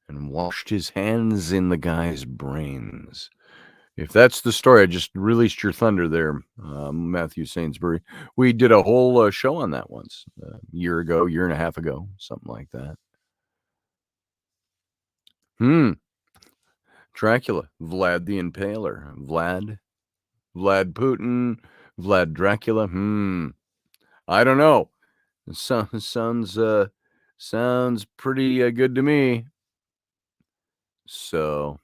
and washed his hands in the guy's brains. If that's the story, I just released your thunder there, Matthew Sainsbury. We did a whole show on that once, a year and a half ago, something like that. Dracula, Vlad the Impaler, Vlad Putin, Vlad Dracula. I don't know. Sounds pretty good to me. So,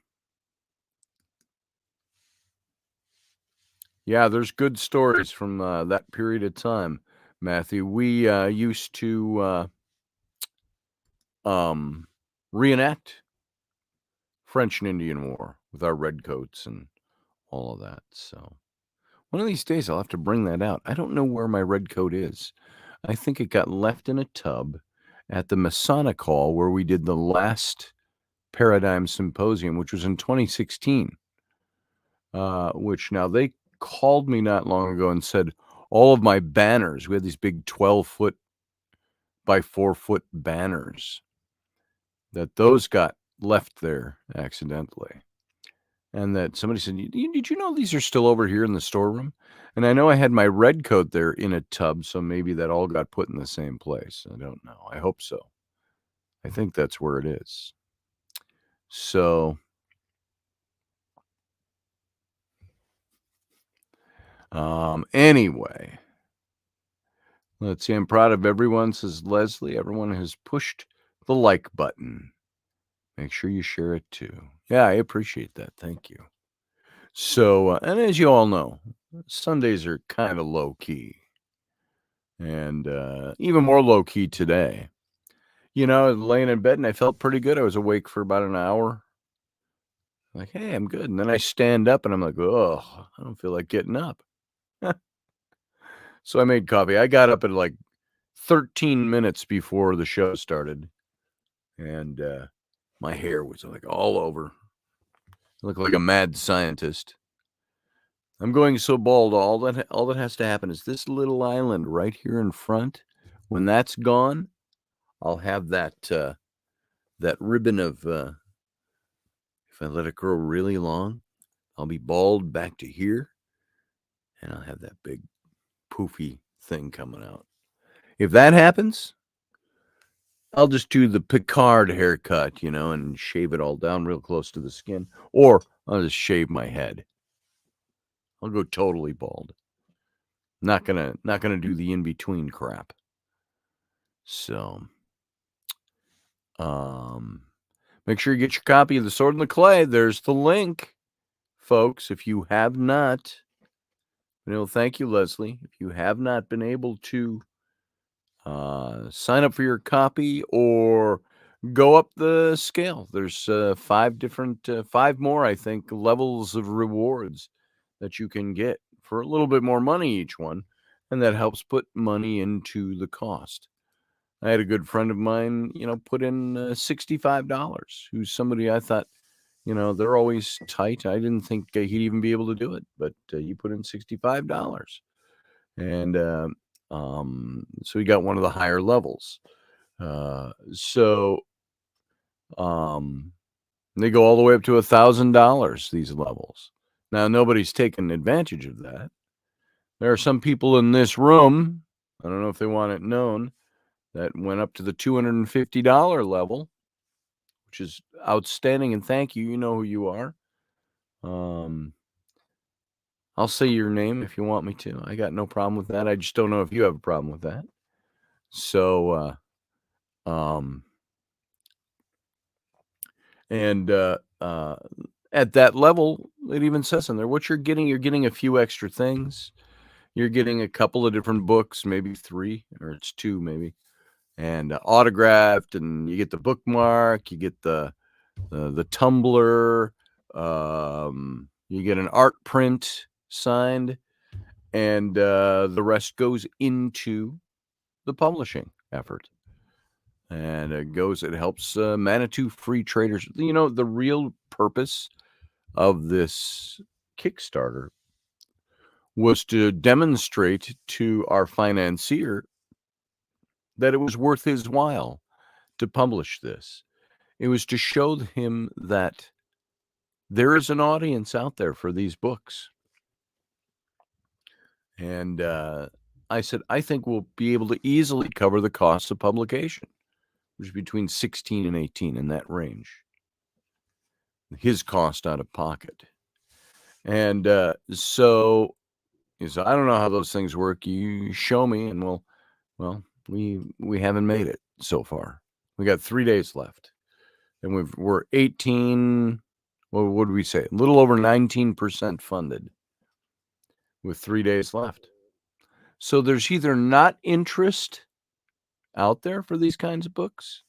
yeah, there's good stories from that period of time, Matthew. We used to reenact French and Indian War with our redcoats and all of that. So one of these days I'll have to bring that out. I don't know where my redcoat is. I think it got left in a tub at the Masonic Hall where we did the last Paradigm Symposium, which was in 2016. Which now they called me not long ago and said all of my banners, we had these big 12-foot by 4-foot banners, that those got left there accidentally. And that somebody said, did you know these are still over here in the storeroom? And I know I had my red coat there in a tub, so maybe that all got put in the same place. I don't know. I hope so. I think that's where it is. So, anyway, let's see. I'm proud of everyone, says Leslie. Everyone has pushed the like button. Make sure you share it too. Yeah, I appreciate that. Thank you. So, and as you all know, Sundays are kind of low key, and even more low key today. You know, laying in bed and I felt pretty good. I was awake for about an hour. Like, hey, I'm good. And then I stand up and I'm like, oh, I don't feel like getting up. So I made coffee. I got up at like 13 minutes before the show started, and my hair was like all over. I look like a mad scientist. I'm going so bald. All that has to happen is this little island right here in front. When that's gone, I'll have that ribbon of. If I let it grow really long, I'll be bald back to here, and I'll have that big poofy thing coming out. If that happens, I'll just do the Picard haircut, and shave it all down real close to the skin, or I'll just shave my head. I'll go totally bald. Not gonna do the in-between crap. So, make sure you get your copy of The Sword and the Clay. There's the link, folks. If you have not, thank you, Leslie. If you have not been able to sign up for your copy or go up the scale, there's 5 more, I think, levels of rewards that you can get for a little bit more money each one, and that helps put money into the cost. I had a good friend of mine, put in $65, who's somebody I thought, they're always tight. I didn't think he'd even be able to do it, but he put in $65. And so he got one of the higher levels. They go all the way up to $1,000, these levels. Now, nobody's taken advantage of that. There are some people in this room, I don't know if they want it known, that went up to the $250 level, which is outstanding, and thank you. You know who you are. I'll say your name if you want me to. I got no problem with that. I just don't know if you have a problem with that. So, at that level, it even says in there what you're getting a few extra things. You're getting a couple of different books, maybe 3, or it's 2 maybe, and autographed, and you get the bookmark, you get the tumbler, you get an art print signed, and the rest goes into the publishing effort. And it helps Manitou Free Traders. The real purpose of this Kickstarter was to demonstrate to our financier that it was worth his while to publish this. It was to show him that there is an audience out there for these books. And I said, I think we'll be able to easily cover the cost of publication, which is between 16 and 18 in that range. His cost out of pocket. And so he said, I don't know how those things work. You show me, and we haven't made it so far. We got 3 days left, and we're 18. What would we say? A little over 19% funded, with 3 days left. So there's either not interest out there for these kinds of books.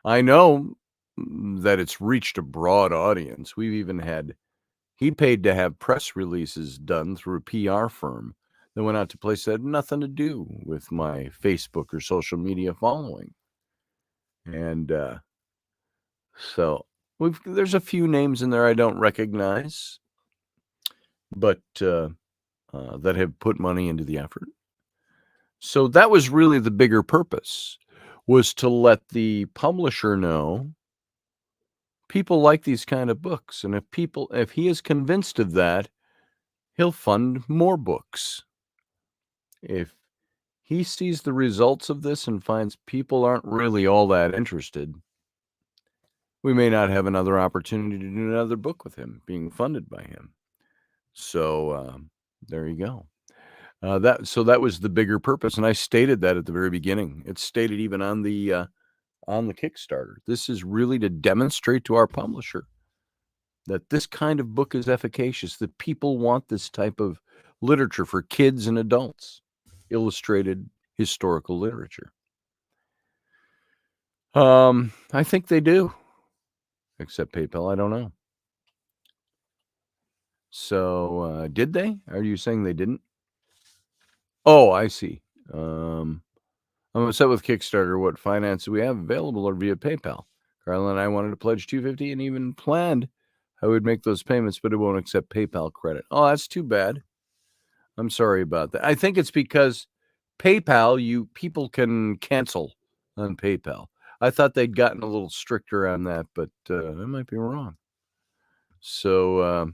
I know that it's reached a broad audience. We've even had, he paid to have press releases done through a PR firm that went out to places that had nothing to do with my Facebook or social media following. And so there's a few names in there I don't recognize, but that have put money into the effort. So that was really the bigger purpose, was to let the publisher know people like these kind of books. And if he is convinced of that, he'll fund more books. If he sees the results of this and finds people aren't really all that interested, we may not have another opportunity to do another book with him being funded by him. So there you go. That was the bigger purpose, and I stated that at the very beginning. It's stated even on the Kickstarter. This is really to demonstrate to our publisher that this kind of book is efficacious, that people want this type of literature for kids and adults, illustrated historical literature. I think they do, except PayPal. I don't know. So did they? Are you saying they didn't? Oh, I see. I'm upset with Kickstarter. What finance do we have available or via PayPal? Carla and I wanted to pledge $250 and even planned I would make those payments, but it won't accept PayPal credit. Oh, that's too bad. I'm sorry about that. I think it's because PayPal, people can cancel on PayPal. I thought they'd gotten a little stricter on that, but I might be wrong. So,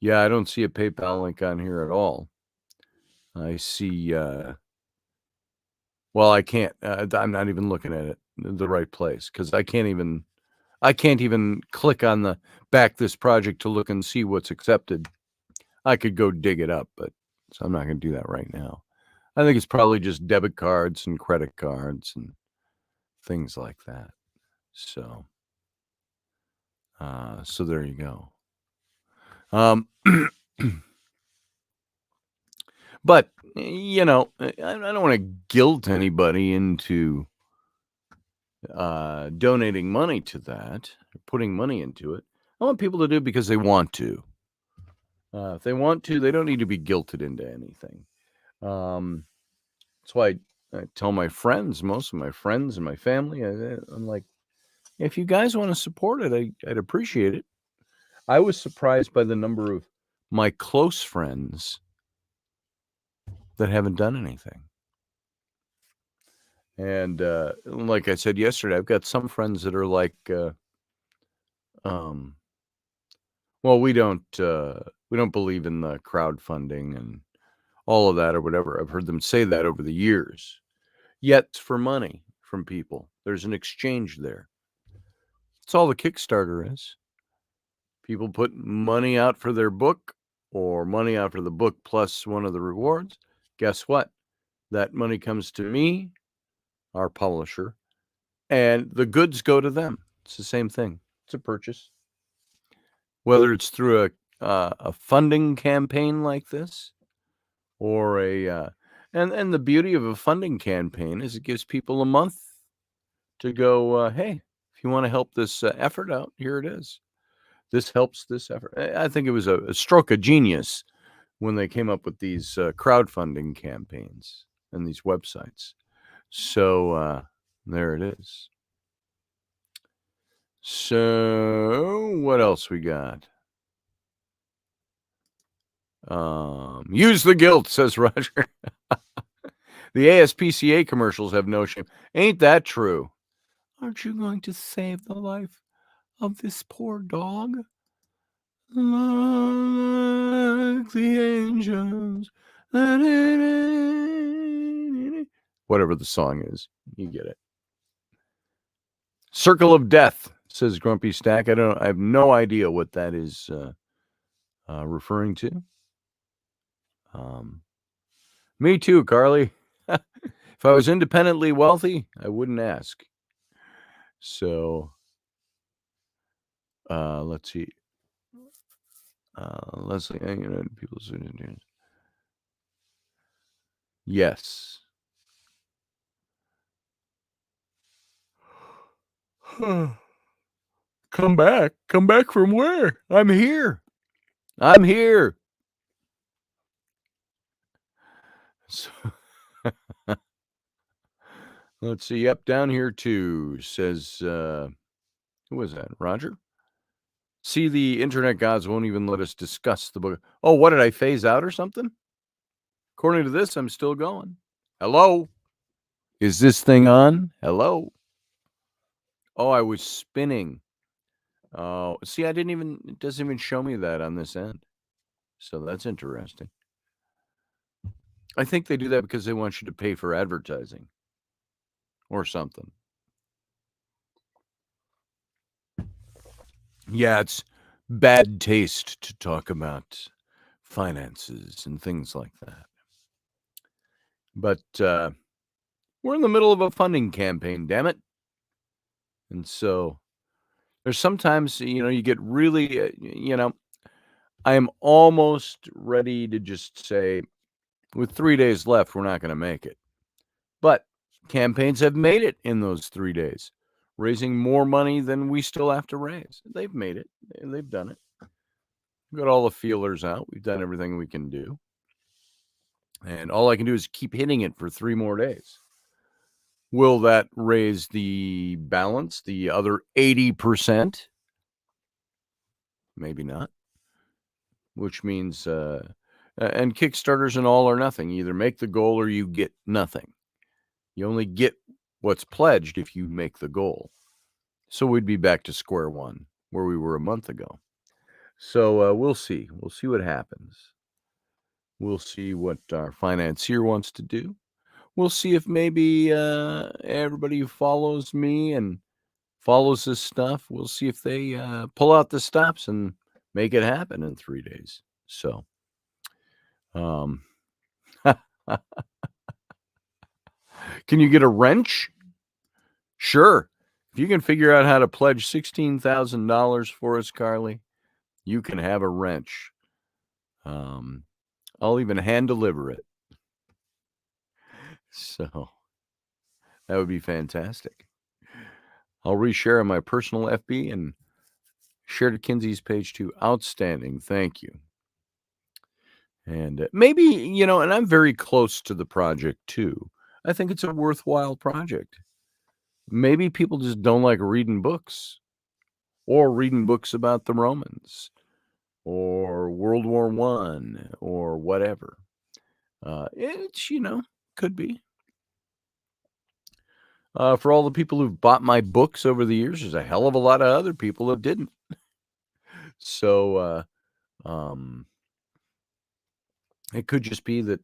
yeah, I don't see a PayPal link on here at all. I see, well, I can't, I'm not even looking at it in the right place, because I can't even click on the back this project to look and see what's accepted. I could go dig it up, but so I'm not going to do that right now. I think it's probably just debit cards and credit cards and things like that. So, so there you go. But I don't want to guilt anybody into donating money to that, or putting money into it. I want people to do it because they want to. If they want to, they don't need to be guilted into anything. That's why I tell my friends, most of my friends and my family, I'm like, if you guys want to support it, I'd appreciate it. I was surprised by the number of my close friends that haven't done anything. And like I said yesterday, I've got some friends that are like, well, we don't believe in the crowdfunding and all of that or whatever. I've heard them say that over the years. Yet it's for money from people. There's an exchange there. That's all the Kickstarter is. People put money out for their book or money out for the book plus one of the rewards. Guess what? That money comes to me, our publisher, and the goods go to them. It's the same thing. It's a purchase. Whether it's through a funding campaign like this or and the beauty of a funding campaign is it gives people a month to go, hey, if you want to help this effort out, here it is. This helps this effort. I think it was a stroke of genius when they came up with these crowdfunding campaigns and these websites. So there it is. So what else we got? Use the guilt, says Roger. The ASPCA commercials have no shame. Ain't that true? Aren't you going to save the life of this poor dog? Like the angels. Whatever the song is, you get it. Circle of Death, says Grumpy Stack. I have no idea what that is referring to. Me too, Carly. If I was independently wealthy, I wouldn't ask. So, let's see. Leslie, people. Yes. Come back. Come back from where? I'm here. I'm here. So, let's see. Yep, down here too, says, who was that? Roger? See, the internet gods won't even let us discuss the book. Oh, what, did I phase out or something? According to this, I'm still going. Hello? Is this thing on? Hello? Oh, I was spinning. Oh, see, it doesn't even show me that on this end. So that's interesting. I think they do that because they want you to pay for advertising or something. Yeah, it's bad taste to talk about finances and things like that. But we're in the middle of a funding campaign, damn it. And so there's sometimes, you get really, I am almost ready to just say, with 3 days left, we're not going to make it. But campaigns have made it in those 3 days, raising more money than we still have to raise. They've made it. They've done it. We've got all the feelers out. We've done everything we can do. And all I can do is keep hitting it for 3 more days. Will that raise the balance, the other 80%? Maybe not. Which means, and Kickstarter's an all or nothing. You either make the goal or you get nothing. You only get what's pledged if you make the goal. So we'd be back to square one where we were a month ago. So we'll see. We'll see what happens. We'll see what our financier wants to do. We'll see if maybe everybody who follows me and follows this stuff, we'll see if they pull out the stops and make it happen in 3 days. So Um, can you get a wrench? Sure. If you can figure out how to pledge $16,000 for us, Carly, you can have a wrench. I'll even hand deliver it. So that would be fantastic. I'll reshare on my personal FB and share to Kinsey's page too. Outstanding. Thank you. And maybe, and I'm very close to the project too. I think it's a worthwhile project. Maybe people just don't like reading books or reading books about the Romans or World War I or whatever. It's, could be. For all the people who've bought my books over the years, there's a hell of a lot of other people that didn't. So, it could just be that,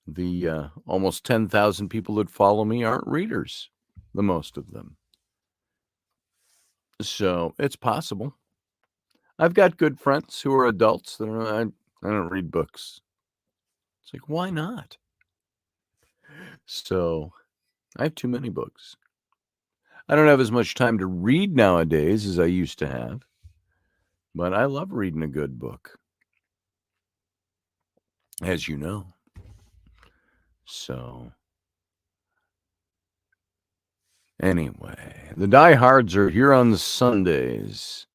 the almost 10,000 people that follow me aren't readers, the most of them. So it's possible. I've got good friends who are adults that I don't read books. It's like, why not? So I have too many books. I don't have as much time to read nowadays as I used to have, but I love reading a good book, as you know. So anyway, the diehards are here on the Sundays.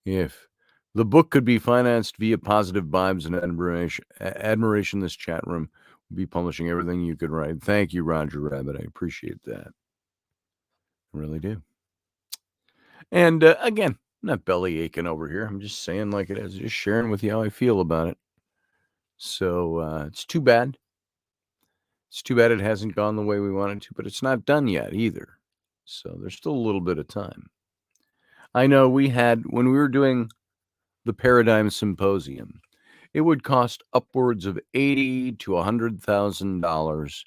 If the book could be financed via positive vibes and admiration, this chat room will be publishing everything you could write. Thank you, Roger Rabbit. I appreciate that. I really do. And again, I'm not belly aching over here. I'm just saying like it is, just sharing with you how I feel about it. So it's too bad. It's too bad it hasn't gone the way we wanted to, but it's not done yet either. So there's still a little bit of time. I know when we were doing the Paradigm Symposium, it would cost upwards of $80,000 to $100,000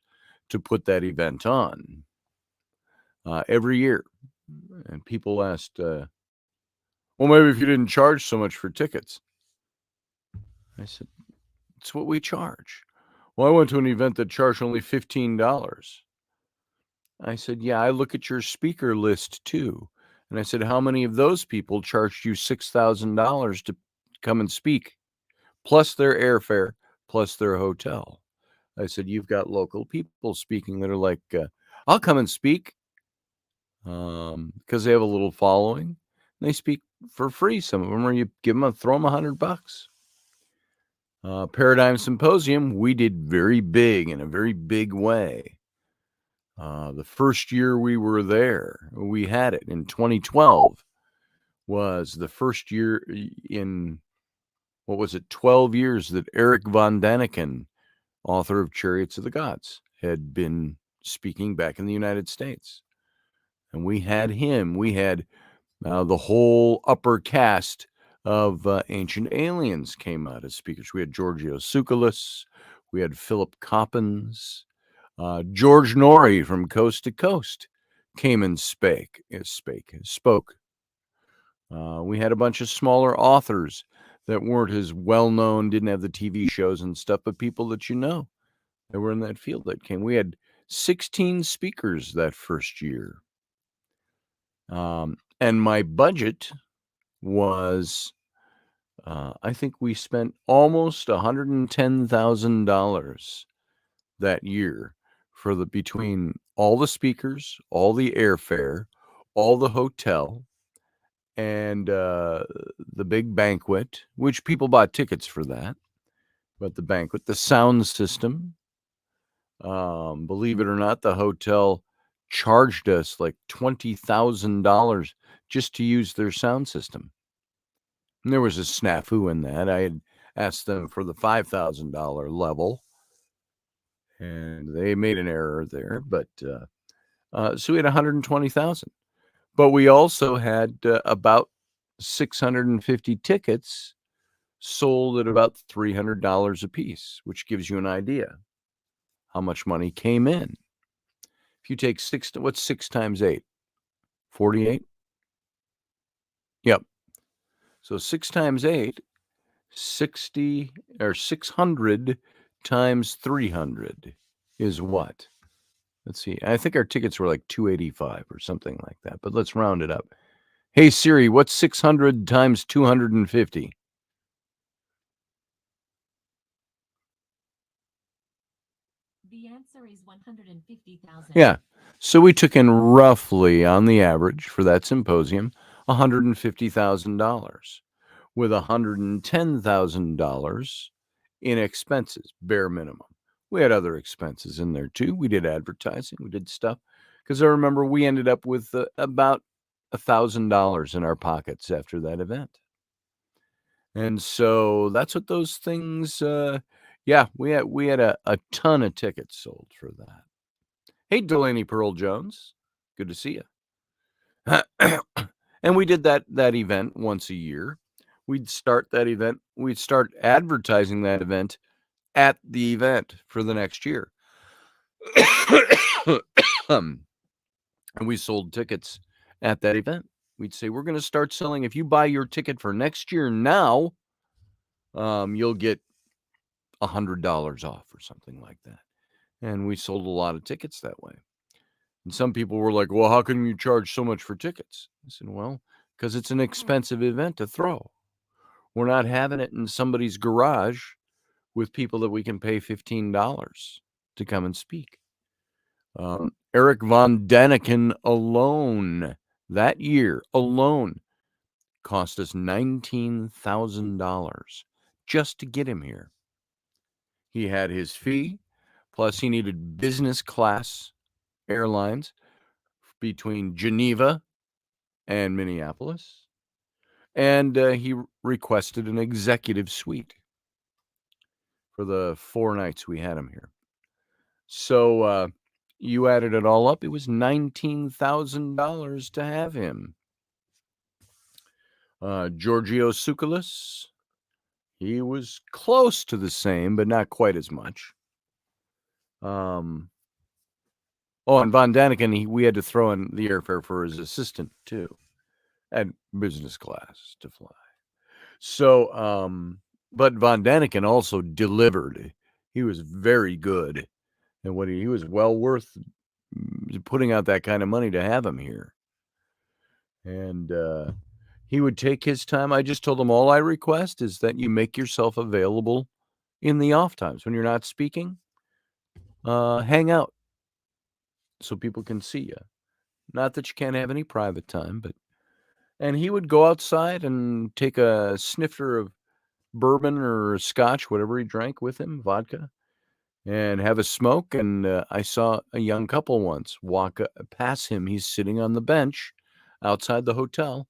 to put that event on every year. And people asked, well, maybe if you didn't charge so much for tickets. I said, it's what we charge. Well, I went to an event that charged only $15. I said, yeah, I look at your speaker list too. And I said, how many of those people charged you $6,000 to come and speak, plus their airfare, plus their hotel? I said, you've got local people speaking that are like, I'll come and speak because they have a little following. They speak for free. Some of them, or you throw them $100. Paradigm Symposium, we did very big in a very big way. The first year we were there, we had it in 2012, was the first year in, 12 years that Eric von Daniken, author of Chariots of the Gods, had been speaking back in the United States. And we had him. We had the whole upper cast of Ancient Aliens came out as speakers. We had Giorgio Tsoukalos. We had Philip Coppens. George Norrie from Coast to Coast came and spoke. We had a bunch of smaller authors that weren't as well known, didn't have the TV shows and stuff, but people that that were in that field that came. We had 16 speakers that first year. And my budget was, I think we spent almost $110,000 that year for between all the speakers, all the airfare, all the hotel, and the big banquet, which people bought tickets for that. But the banquet, the sound system, believe it or not, the hotel charged us like $20,000 just to use their sound system. And there was a snafu in that. I had asked them for the $5,000 level, and they made an error there. But so we had $120,000. But we also had about 650 tickets sold at about $300 a piece, which gives you an idea how much money came in. If you take what's 6 times 8? 48? Yep. So 6 times 8, 60 or 600 times 300 is what? Let's see. I think our tickets were like 285 or something like that, but let's round it up. Hey Siri, what's 600 times 250? The answer is 150,000. Yeah. So we took in roughly, on the average, for that symposium, $150,000, with $110,000 in expenses, bare minimum. We had other expenses in there too. We did advertising, we did stuff. Because I remember we ended up with about $1,000 in our pockets after that event. And so that's what those things. Yeah, we had a ton of tickets sold for that. Hey, Delaney Pearl Jones, good to see you. And we did that event once a year. We'd start that event. We'd start advertising that event at the event for the next year. And we sold tickets at that event. We'd say, we're going to start selling. If you buy your ticket for next year now, you'll get $100 off or something like that. And we sold a lot of tickets that way. And some people were like, well, how can you charge so much for tickets? I said, well, because it's an expensive event to throw. We're not having it in somebody's garage with people that we can pay $15 to come and speak. Eric Von Daniken alone, that year alone, cost us $19,000 just to get him here. He had his fee, plus he needed business class airlines between Geneva and Minneapolis, and he requested an executive suite for the 4 nights we had him here. So you added it all up, it was $19,000 to have him. Giorgio Tsoukalos, he was close to the same, but not quite as much. Oh, and Von Daniken, we had to throw in the airfare for his assistant too, at business class to fly. So, but Von Daniken also delivered. He was very good, and what he was well worth putting out that kind of money to have him here. And he would take his time. I just told him all I request is that you make yourself available in the off times when you're not speaking. Hang out so people can see you. Not that you can't have any private time, but and he would go outside and take a snifter of bourbon or scotch, whatever he drank with him, vodka, and have a smoke. And I saw a young couple once walk past him. He's sitting on the bench outside the hotel.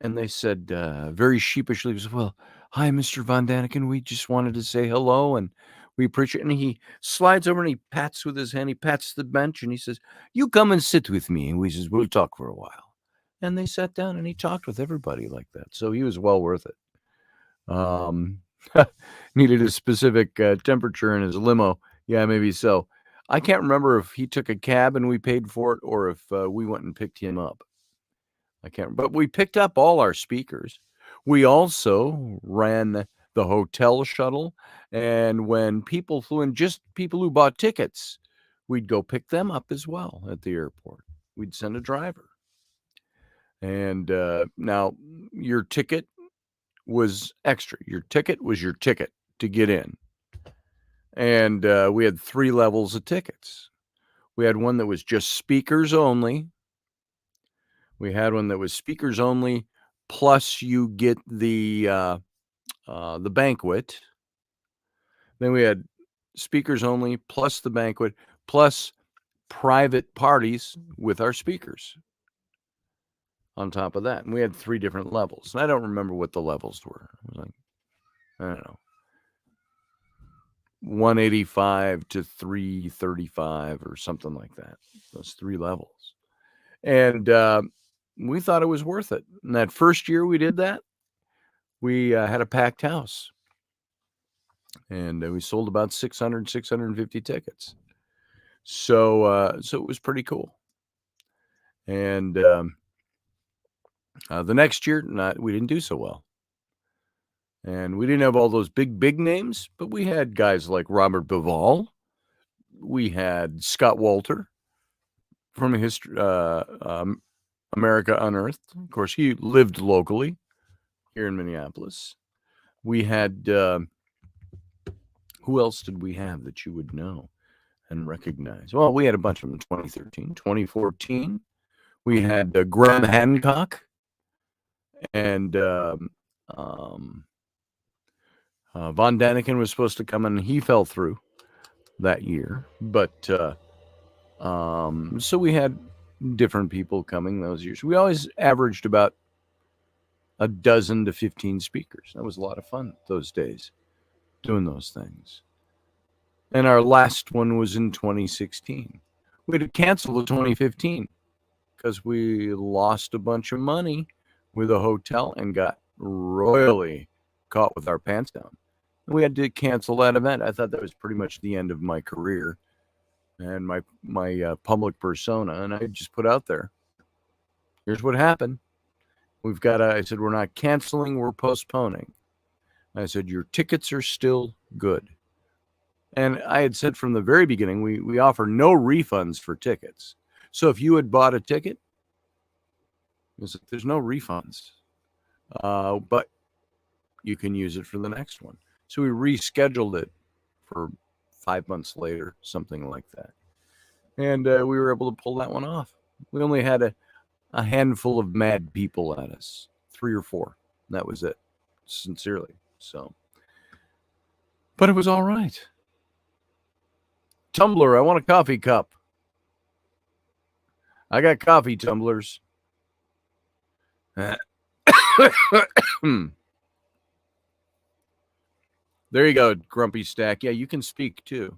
And they said very sheepishly, well, hi, Mr. Von Daniken. We just wanted to say hello and we appreciate it. And he slides over and he pats with his hand. He pats the bench and he says, you come and sit with me. And we says, we'll talk for a while. And they sat down and he talked with everybody like that. So he was well worth it. Needed a specific temperature in his limo. Yeah, maybe so. I can't remember if he took a cab and we paid for it or if we went and picked him up. I can't, but we picked up all our speakers. We also ran the hotel shuttle. And when people flew in, just people who bought tickets, we'd go pick them up as well at the airport. We'd send a driver. And now your ticket was extra. Your ticket was your ticket to get in. And we had 3 levels of tickets. We had one that was just speakers only. We had one that was speakers only, plus you get the banquet. Then we had speakers only, plus the banquet, plus private parties with our speakers on top of that. And we had 3 different levels. And I don't remember what the levels were. It was like, I don't know, 185 to 335 or something like that. Those 3 levels. And we thought it was worth it. And that first year we did that, we had a packed house. And we sold about 650 tickets. So it was pretty cool. And the next year, we didn't do so well. And we didn't have all those big names, but we had guys like Robert Bivall. We had Scott Walter from America Unearthed. Of course, he lived locally here in Minneapolis. We had, who else did we have that you would know and recognize? Well, we had a bunch of them in 2013, 2014. We had Graham Hancock and Von Daniken was supposed to come and he fell through that year. But so we had different people coming those years. We always averaged about a dozen to 15 speakers. That was a lot of fun those days, doing those things. And our last one was in 2016. We had to cancel the 2015 because we lost a bunch of money with a hotel and got royally caught with our pants down. And we had to cancel that event. I thought that was pretty much the end of my career and my public persona. And I just put out there, here's what happened. I said, we're not canceling, we're postponing. I said, your tickets are still good. And I had said from the very beginning, we offer no refunds for tickets. So if you had bought a ticket, there's no refunds, but you can use it for the next one. So we rescheduled it for 5 months later, something like that. And we were able to pull that one off. We only had a handful of mad people at us, 3 or 4. That was it, sincerely. So, but it was all right. Tumbler, I want a coffee cup. I got coffee tumblers. There you go, Grumpy Stack. Yeah, you can speak too.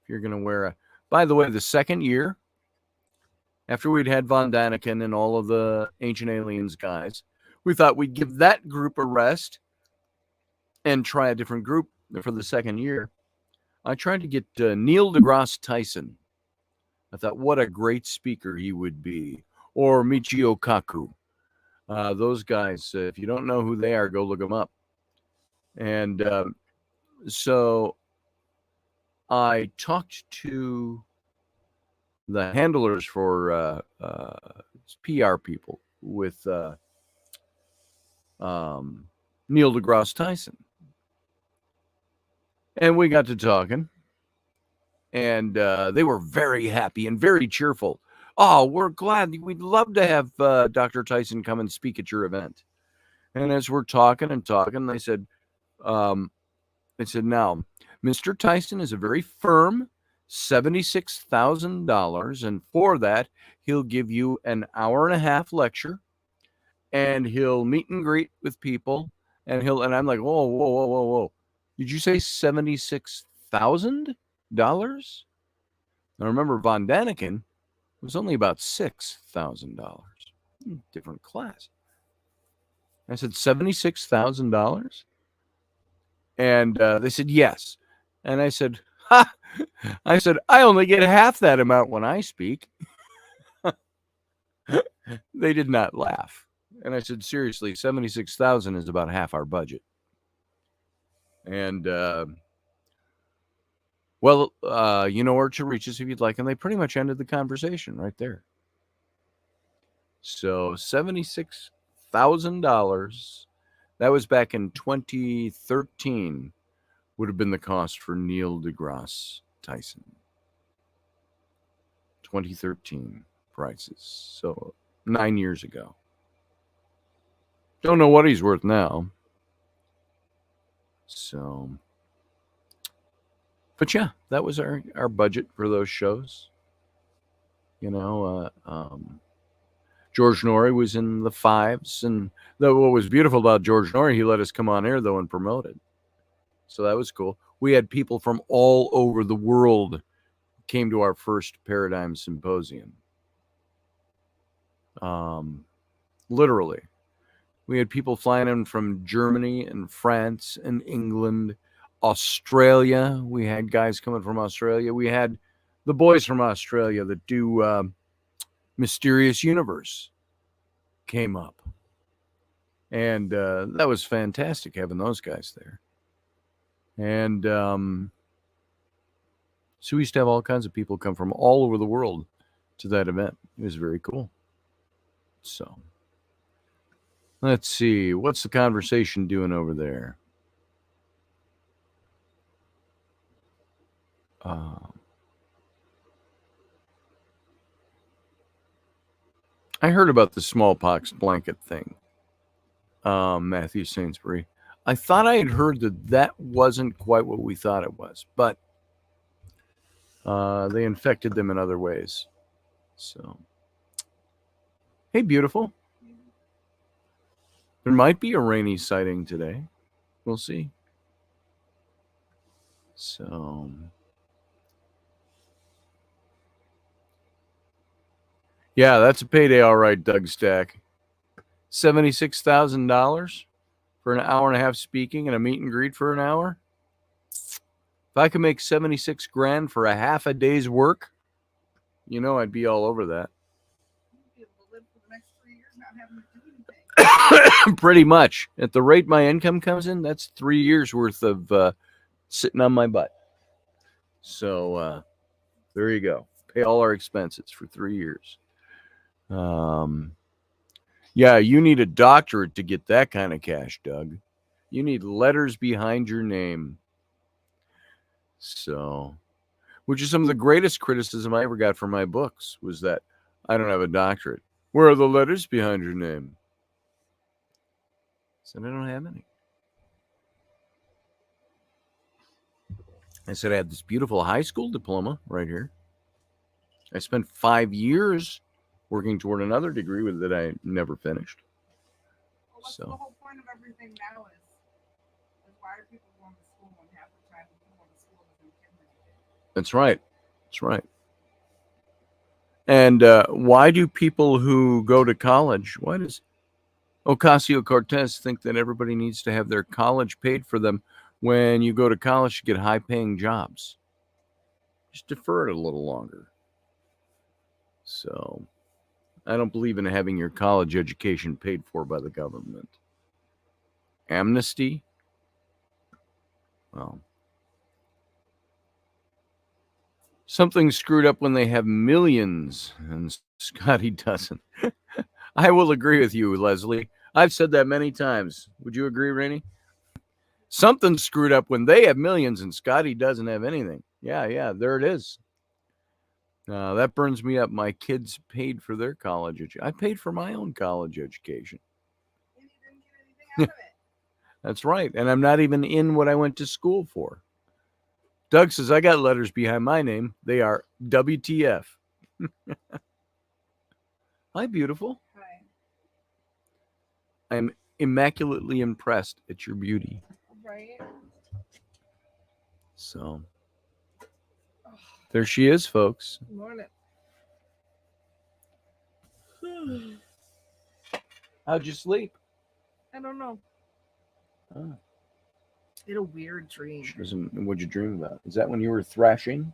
If you're going to wear a... By the way, the second year, after we'd had Von Daniken and all of the Ancient Aliens guys, we thought we'd give that group a rest and try a different group for the second year. I tried to get Neil deGrasse Tyson. I thought, what a great speaker he would be. Or Michio Kaku. Those guys, if you don't know who they are, go look them up. And so I talked to the handlers for PR people with Neil deGrasse Tyson. And we got to talking. And they were very happy and very cheerful. Oh, we're glad. We'd love to have Dr. Tyson come and speak at your event. And as we're talking, they said, now, Mr. Tyson is a very firm $76,000. And for that, he'll give you an hour-and-a-half lecture. And he'll meet and greet with people. And I'm like, whoa. Did you say $76,000? Now remember, Von Daniken was only about $6,000. Different class. I said, $76,000? And they said, yes. And I said, ha! I said, I only get half that amount when I speak. They did not laugh. And I said, seriously, 76,000 is about half our budget. And, you know where to reach us if you'd like. And they pretty much ended the conversation right there. So $76,000. That was back in 2013 would have been the cost for Neil deGrasse Tyson. 2013 prices. So 9 years ago. Don't know what he's worth now. So, but yeah, that was our budget for those shows. You know, George Norrie was in the 5s. And what was beautiful about George Norrie, he let us come on air, though, and promote it. So that was cool. We had people from all over the world came to our first Paradigm Symposium. Literally. We had people flying in from Germany and France and England, Australia. We had guys coming from Australia. We had the boys from Australia that do Mysterious Universe came up. And that was fantastic having those guys there. And so we used to have all kinds of people come from all over the world to that event. It was very cool. So let's see. What's the conversation doing over there? I heard about the smallpox blanket thing, Matthew Sainsbury. I thought I had heard that wasn't quite what we thought it was, but they infected them in other ways. So, hey, beautiful. There might be a Rainy sighting today. We'll see. So, yeah, that's a payday, all right, Doug Stack. $76,000 for an hour and a half speaking and a meet and greet for an hour. If I could make 76 grand for a half a day's work, you know I'd be all over that. You'd be able to live for the next 3 years not having to do anything. Pretty much. At the rate my income comes in, that's 3 years worth of sitting on my butt. So there you go. Pay all our expenses for 3 years. Yeah, you need a doctorate to get that kind of cash, Doug. You need letters behind your name. So, which is some of the greatest criticism I ever got for my books was that I don't have a doctorate. Where are the letters behind your name? I said, I don't have any. I said, I had this beautiful high school diploma right here. I spent 5 years working toward another degree that I never finished. Well, what's the whole point of everything now is why are people going to school when half the time people going to school doesn't get anything? That's right. That's right. And why do people who go to college, why does Ocasio-Cortez think that everybody needs to have their college paid for them when you go to college to get high-paying jobs? Just defer it a little longer. So I don't believe in having your college education paid for by the government. Amnesty? Well, something screwed up when they have millions, and Scotty doesn't. I will agree with you, Leslie. I've said that many times. Would you agree, Rainey? Something screwed up when they have millions and Scotty doesn't have anything. Yeah, there it is. That burns me up. My kids paid for their college education. I paid for my own college education. And you didn't get anything out of it. That's right. And I'm not even in what I went to school for. Doug says, I got letters behind my name. They are WTF. Hi, beautiful. Hi. I'm immaculately impressed at your beauty. Right? So there she is, folks. Good morning. How'd you sleep? I don't know. Oh, I had a weird dream. what'd you dream about? Is that when you were thrashing?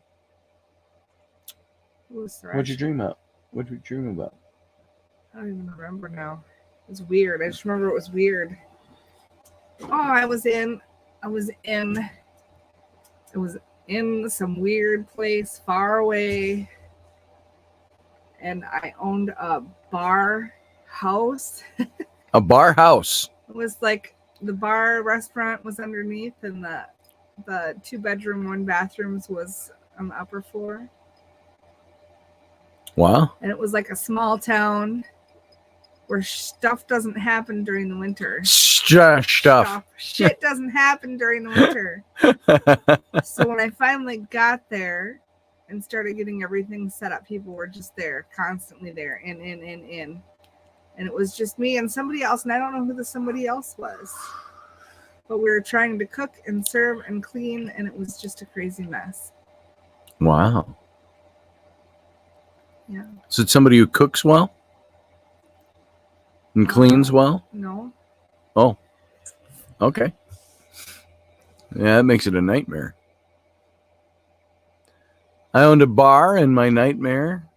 Who was What'd you thrashing? dream about? What'd you dream about? I don't even remember now. It was weird. I just remember it was weird. Oh, I was in some weird place far away, and I owned a bar house. A bar house. It was like the bar restaurant was underneath, and the 2-bedroom, 1-bathrooms was on the upper floor. Wow. And it was like a small town where stuff doesn't happen during the winter. Stuff. Shit doesn't happen during the winter. So when I finally got there and started getting everything set up, people were just there, constantly there, in. And it was just me and somebody else, and I don't know who the somebody else was. But we were trying to cook and serve and clean, and it was just a crazy mess. Wow. Yeah. Is it somebody who cooks well? And cleans well? No. Oh. Okay. Yeah, that makes it a nightmare. I owned a bar in my nightmare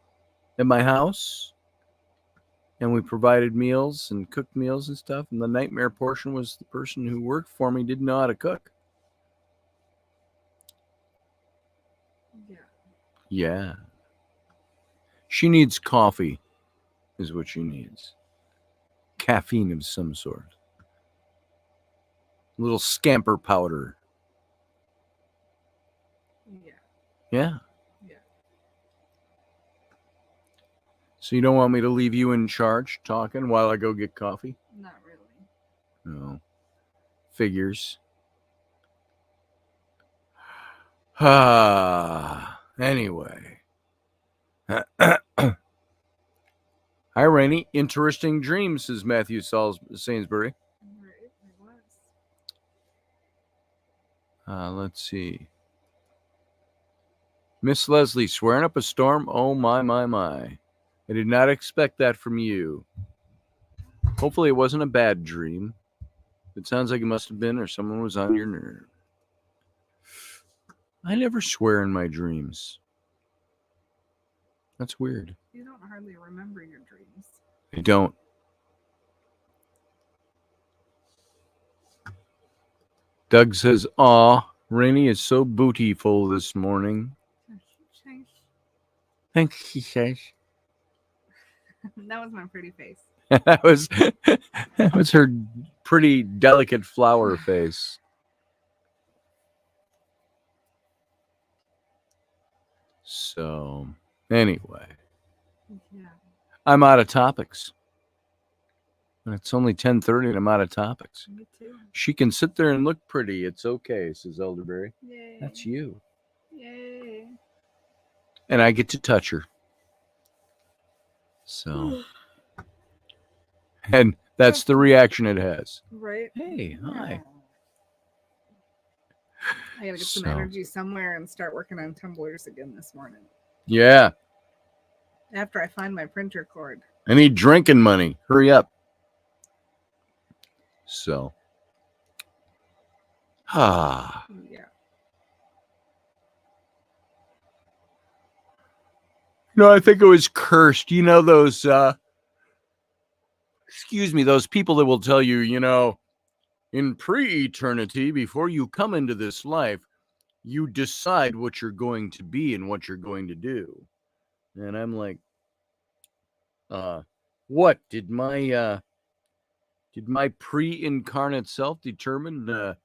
at my house. and we provided meals and cooked meals and stuff. And the nightmare portion was the person who worked for me didn't know how to cook. Yeah. Yeah. She needs coffee, is what she needs. Caffeine of some sort. A little scamper powder. Yeah. Yeah. Yeah. So you don't want me to leave you in charge talking while I go get coffee? Not really. No. Figures. Anyway. Hi, Rainy. Interesting dreams, says Matthew Sainsbury. Right. It was. Let's see. Miss Leslie, swearing up a storm? Oh, my. I did not expect that from you. Hopefully it wasn't a bad dream. It sounds like it must have been, or someone was on your nerve. I never swear in my dreams. That's weird. You don't hardly remember your dreams. I don't. Doug says, aw, Rainy is so bootyful this morning. Thanks, she says. That was my pretty face. that was her pretty delicate flower face. So, anyway. Yeah. I'm out of topics. It's only 10:30 and I'm out of topics. Me too. She can sit there and look pretty. It's okay, says Elderberry. Yay. That's you. Yay. And I get to touch her. So. And that's the reaction it has. Right. Hey, hi. I gotta get some So. energy somewhere and start working on tumblers again this morning. Yeah. After I find my printer cord. I need drinking money. Hurry up. So. Yeah. I think it was cursed. Those, those people that will tell you, in pre-eternity, before you come into this life, you decide what you're going to be and what you're going to do. And I'm like, what? Did my pre-incarnate self determine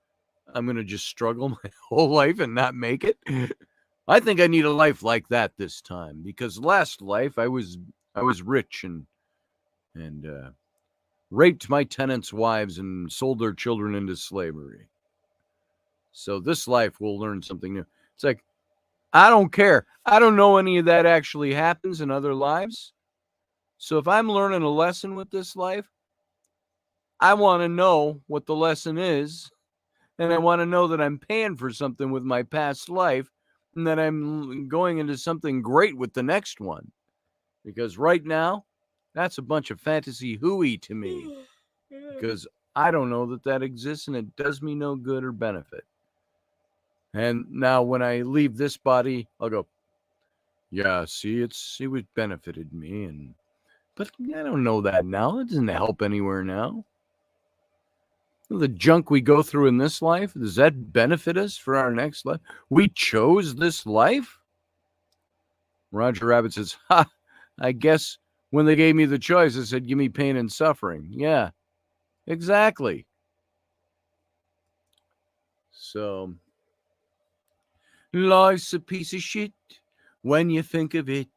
I'm going to just struggle my whole life and not make it? I think I need a life like that this time, because last life I was rich and raped my tenants' wives and sold their children into slavery. So this life we'll learn something new. It's like, I don't care. I don't know any of that actually happens in other lives. So if I'm learning a lesson with this life, I want to know what the lesson is. And I want to know that I'm paying for something with my past life and that I'm going into something great with the next one. Because right now, that's a bunch of fantasy hooey to me. Because I don't know that exists and it does me no good or benefit. And now when I leave this body, I'll go, yeah, see, it benefited me. But I don't know that now. It doesn't help anywhere now. The junk we go through in this life, does that benefit us for our next life? We chose this life? Roger Rabbit says, I guess when they gave me the choice, I said, give me pain and suffering. Yeah, exactly. So, life's a piece of shit when you think of it.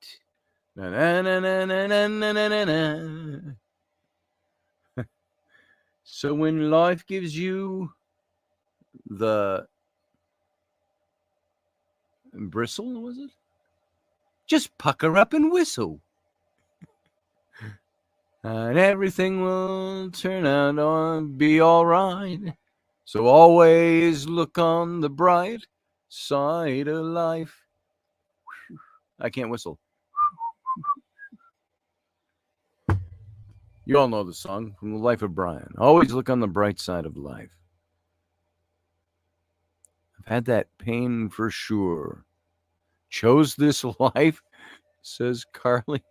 Na, na, na, na, na, na, na, na, na. So when life gives you the bristle, was it? Just pucker up and whistle. And everything will turn out to be all right. So always look on the bright side of life. I can't whistle. You all know the song from The Life of Brian. Always look on the bright side of life. I've had that pain for sure. Chose this life, says Carly.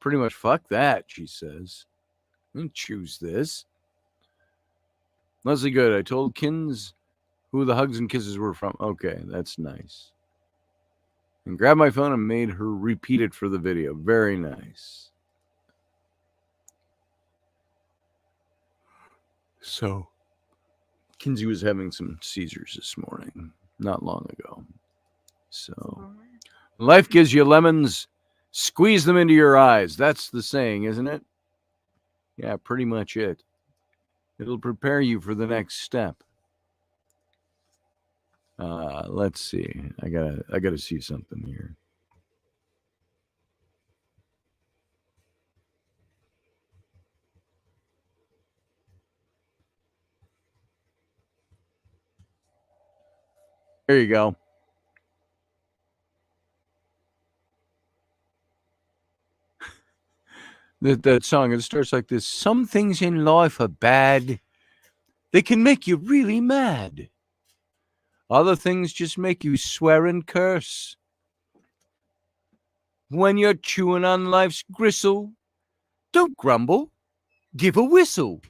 pretty much fuck that, she says. I didn't choose this. Leslie Good, I told Kins who the hugs and kisses were from. Okay, that's nice. And grabbed my phone and made her repeat it for the video. Very nice. So, Kinsey was having some seizures this morning, not long ago. So, life gives you lemons, squeeze them into your eyes. That's the saying, isn't it? Yeah, pretty much it. It'll prepare you for the next step. Let's see. I gotta see something here. There you go. That song, it starts like this. Some things in life are bad. They can make you really mad. Other things just make you swear and curse. When you're chewing on life's gristle, don't grumble, give a whistle.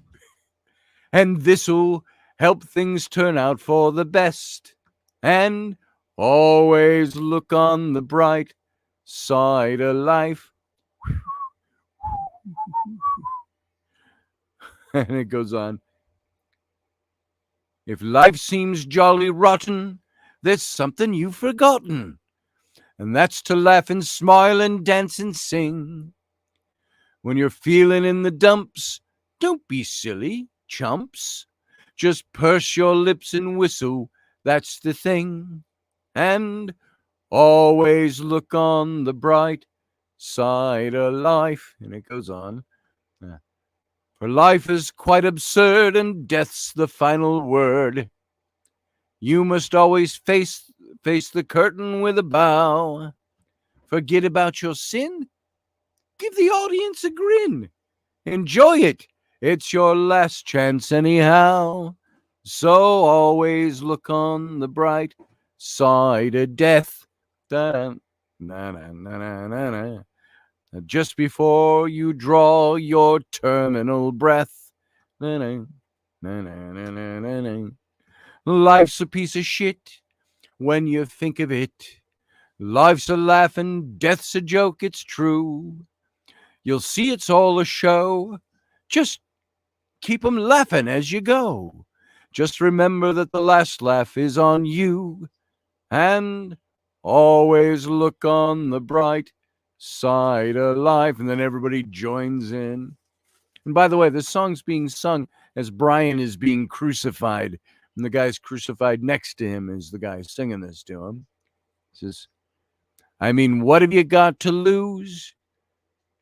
And this'll help things turn out for the best. And always look on the bright side of life. And it goes on. If life seems jolly rotten, there's something you've forgotten. And that's to laugh and smile and dance and sing. When you're feeling in the dumps, don't be silly, chumps. Just purse your lips and whistle, that's the thing. And always look on the bright side of life. And it goes on. For life is quite absurd and death's the final word. You must always face the curtain with a bow. Forget about your sin. Give the audience a grin. Enjoy it. It's your last chance anyhow. So always look on the bright side of death. Da-da, na-na-na-na-na-na. Just before you draw your terminal breath. Na-na, na-na-na-na-na-na. Life's a piece of shit when you think of it. Life's a laugh and death's a joke, it's true. You'll see it's all a show. Just keep 'em laughing as you go. Just remember that the last laugh is on you. And always look on the bright side of life. And then everybody joins in. And by the way, this song's being sung as Brian is being crucified. And the guy's crucified next to him is the guy singing this to him. He says, I mean, what have you got to lose?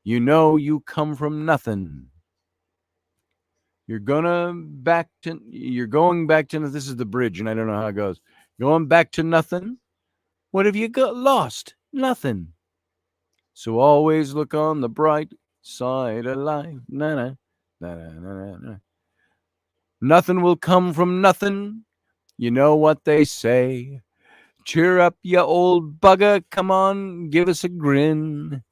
You know you come from nothing. You're going back to this is the bridge, and I don't know how it goes. Going back to nothing. What have you got lost? Nothing. So always look on the bright side of life. Na-na, na-na-na-na-na. Nothing will come from nothing. You know what they say. Cheer up, you old bugger. Come on, give us a grin.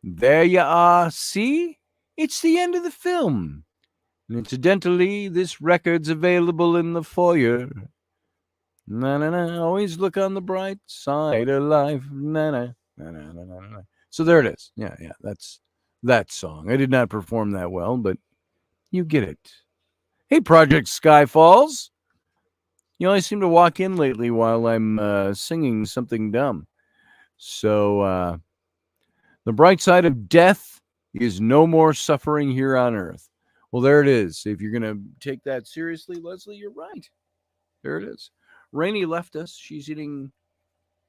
There you are. See? It's the end of the film. And incidentally, this record's available in the foyer. Na-na-na. Always look on the bright side of life. Na-na. Na-na-na-na-na. So there it is. Yeah, that's that song. I did not perform that well, but you get it. Hey, Project Skyfalls. You always seem to walk in lately while I'm singing something dumb. So, the bright side of death is no more suffering here on earth. Well, there it is. If you're going to take that seriously, Leslie, you're right. There it is. Rainey left us. She's eating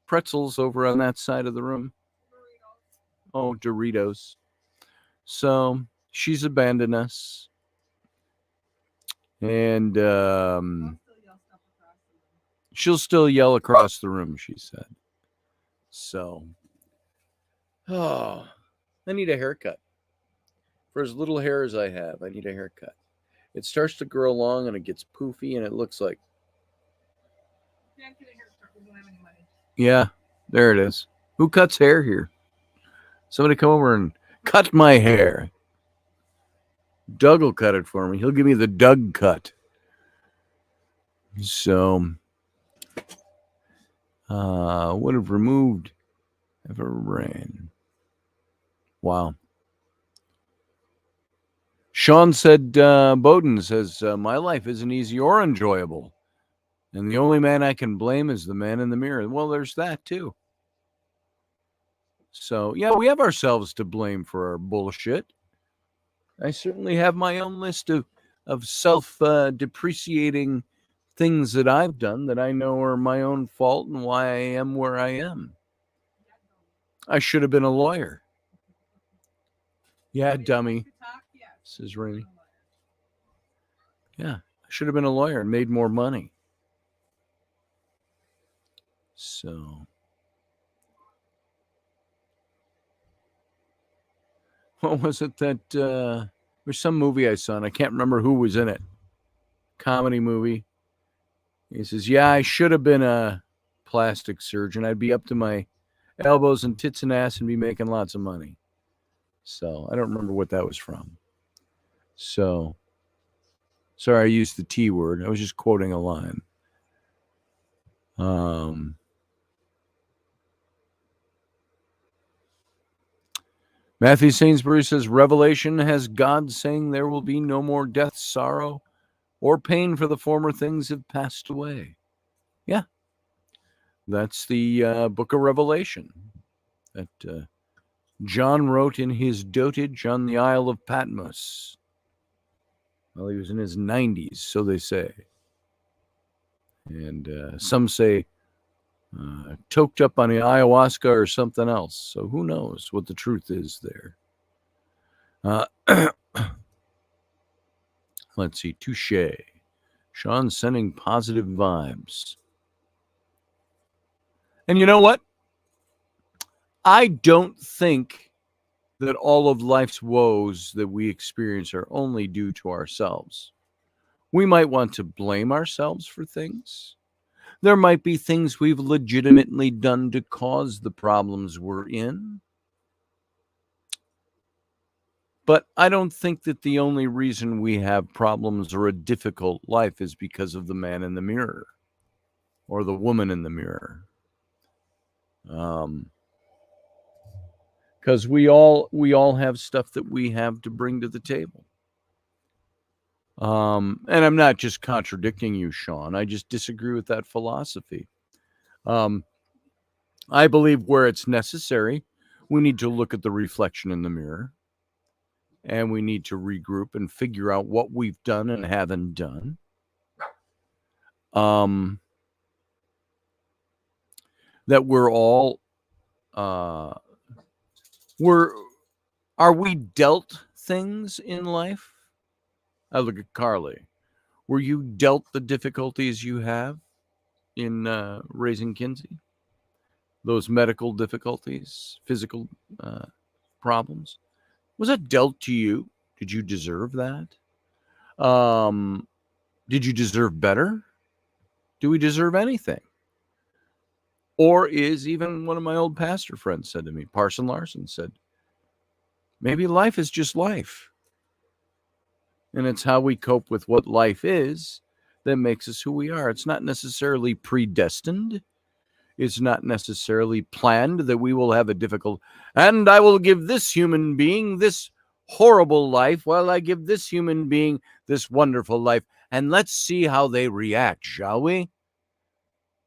pretzels over on that side of the room. Oh, Doritos. So she's abandoned us. And she'll still yell across the room, she said. So, I need a haircut. For as little hair as I have, I need a haircut. It starts to grow long and it gets poofy and it looks like... Yeah, there it is. Who cuts hair here? Somebody come over and cut my hair. Doug will cut it for me. He'll give me the Doug cut. So, would have removed ever rain. Wow. Sean said, Bowden says, my life isn't easy or enjoyable. And the only man I can blame is the man in the mirror. Well, there's that too. So, yeah, we have ourselves to blame for our bullshit. I certainly have my own list of self-depreciating things that I've done that I know are my own fault and why I am where I am. I should have been a lawyer. Yeah, dummy, says Rainey. Yeah, I should have been a lawyer and made more money. So, what was it that, there's some movie I saw and I can't remember who was in it. Comedy movie. He says, yeah, I should have been a plastic surgeon. I'd be up to my elbows and tits and ass and be making lots of money. So, I don't remember what that was from. So, sorry I used the T word. I was just quoting a line. Matthew Sainsbury says, Revelation has God saying there will be no more death, sorrow, or pain, for the former things have passed away. Yeah. That's the book of Revelation that John wrote in his dotage on the Isle of Patmos. Well, he was in his 90s, so they say. And some say toked up on the ayahuasca or something else. So who knows what the truth is there. Let's see. Touche. Sean's sending positive vibes. And you know what? I don't think that all of life's woes that we experience are only due to ourselves. We might want to blame ourselves for things. There might be things we've legitimately done to cause the problems we're in. But I don't think that the only reason we have problems or a difficult life is because of the man in the mirror or the woman in the mirror. Because we all have stuff that we have to bring to the table. And I'm not just contradicting you, Sean. I just disagree with that philosophy. I believe where it's necessary, we need to look at the reflection in the mirror. And we need to regroup and figure out what we've done and haven't done. That we're all, are we dealt things in life? I look at Carly. Were you dealt the difficulties you have in raising Kinsey? Those medical difficulties, physical problems? Was that dealt to you? Did you deserve that? Did you deserve better? Do we deserve anything? Or is, even one of my old pastor friends said to me, Parson Larson said, maybe life is just life. And it's how we cope with what life is that makes us who we are. It's not necessarily predestined. It's not necessarily planned that we will have a difficult, and I will give this human being this horrible life while I give this human being this wonderful life. And let's see how they react, shall we?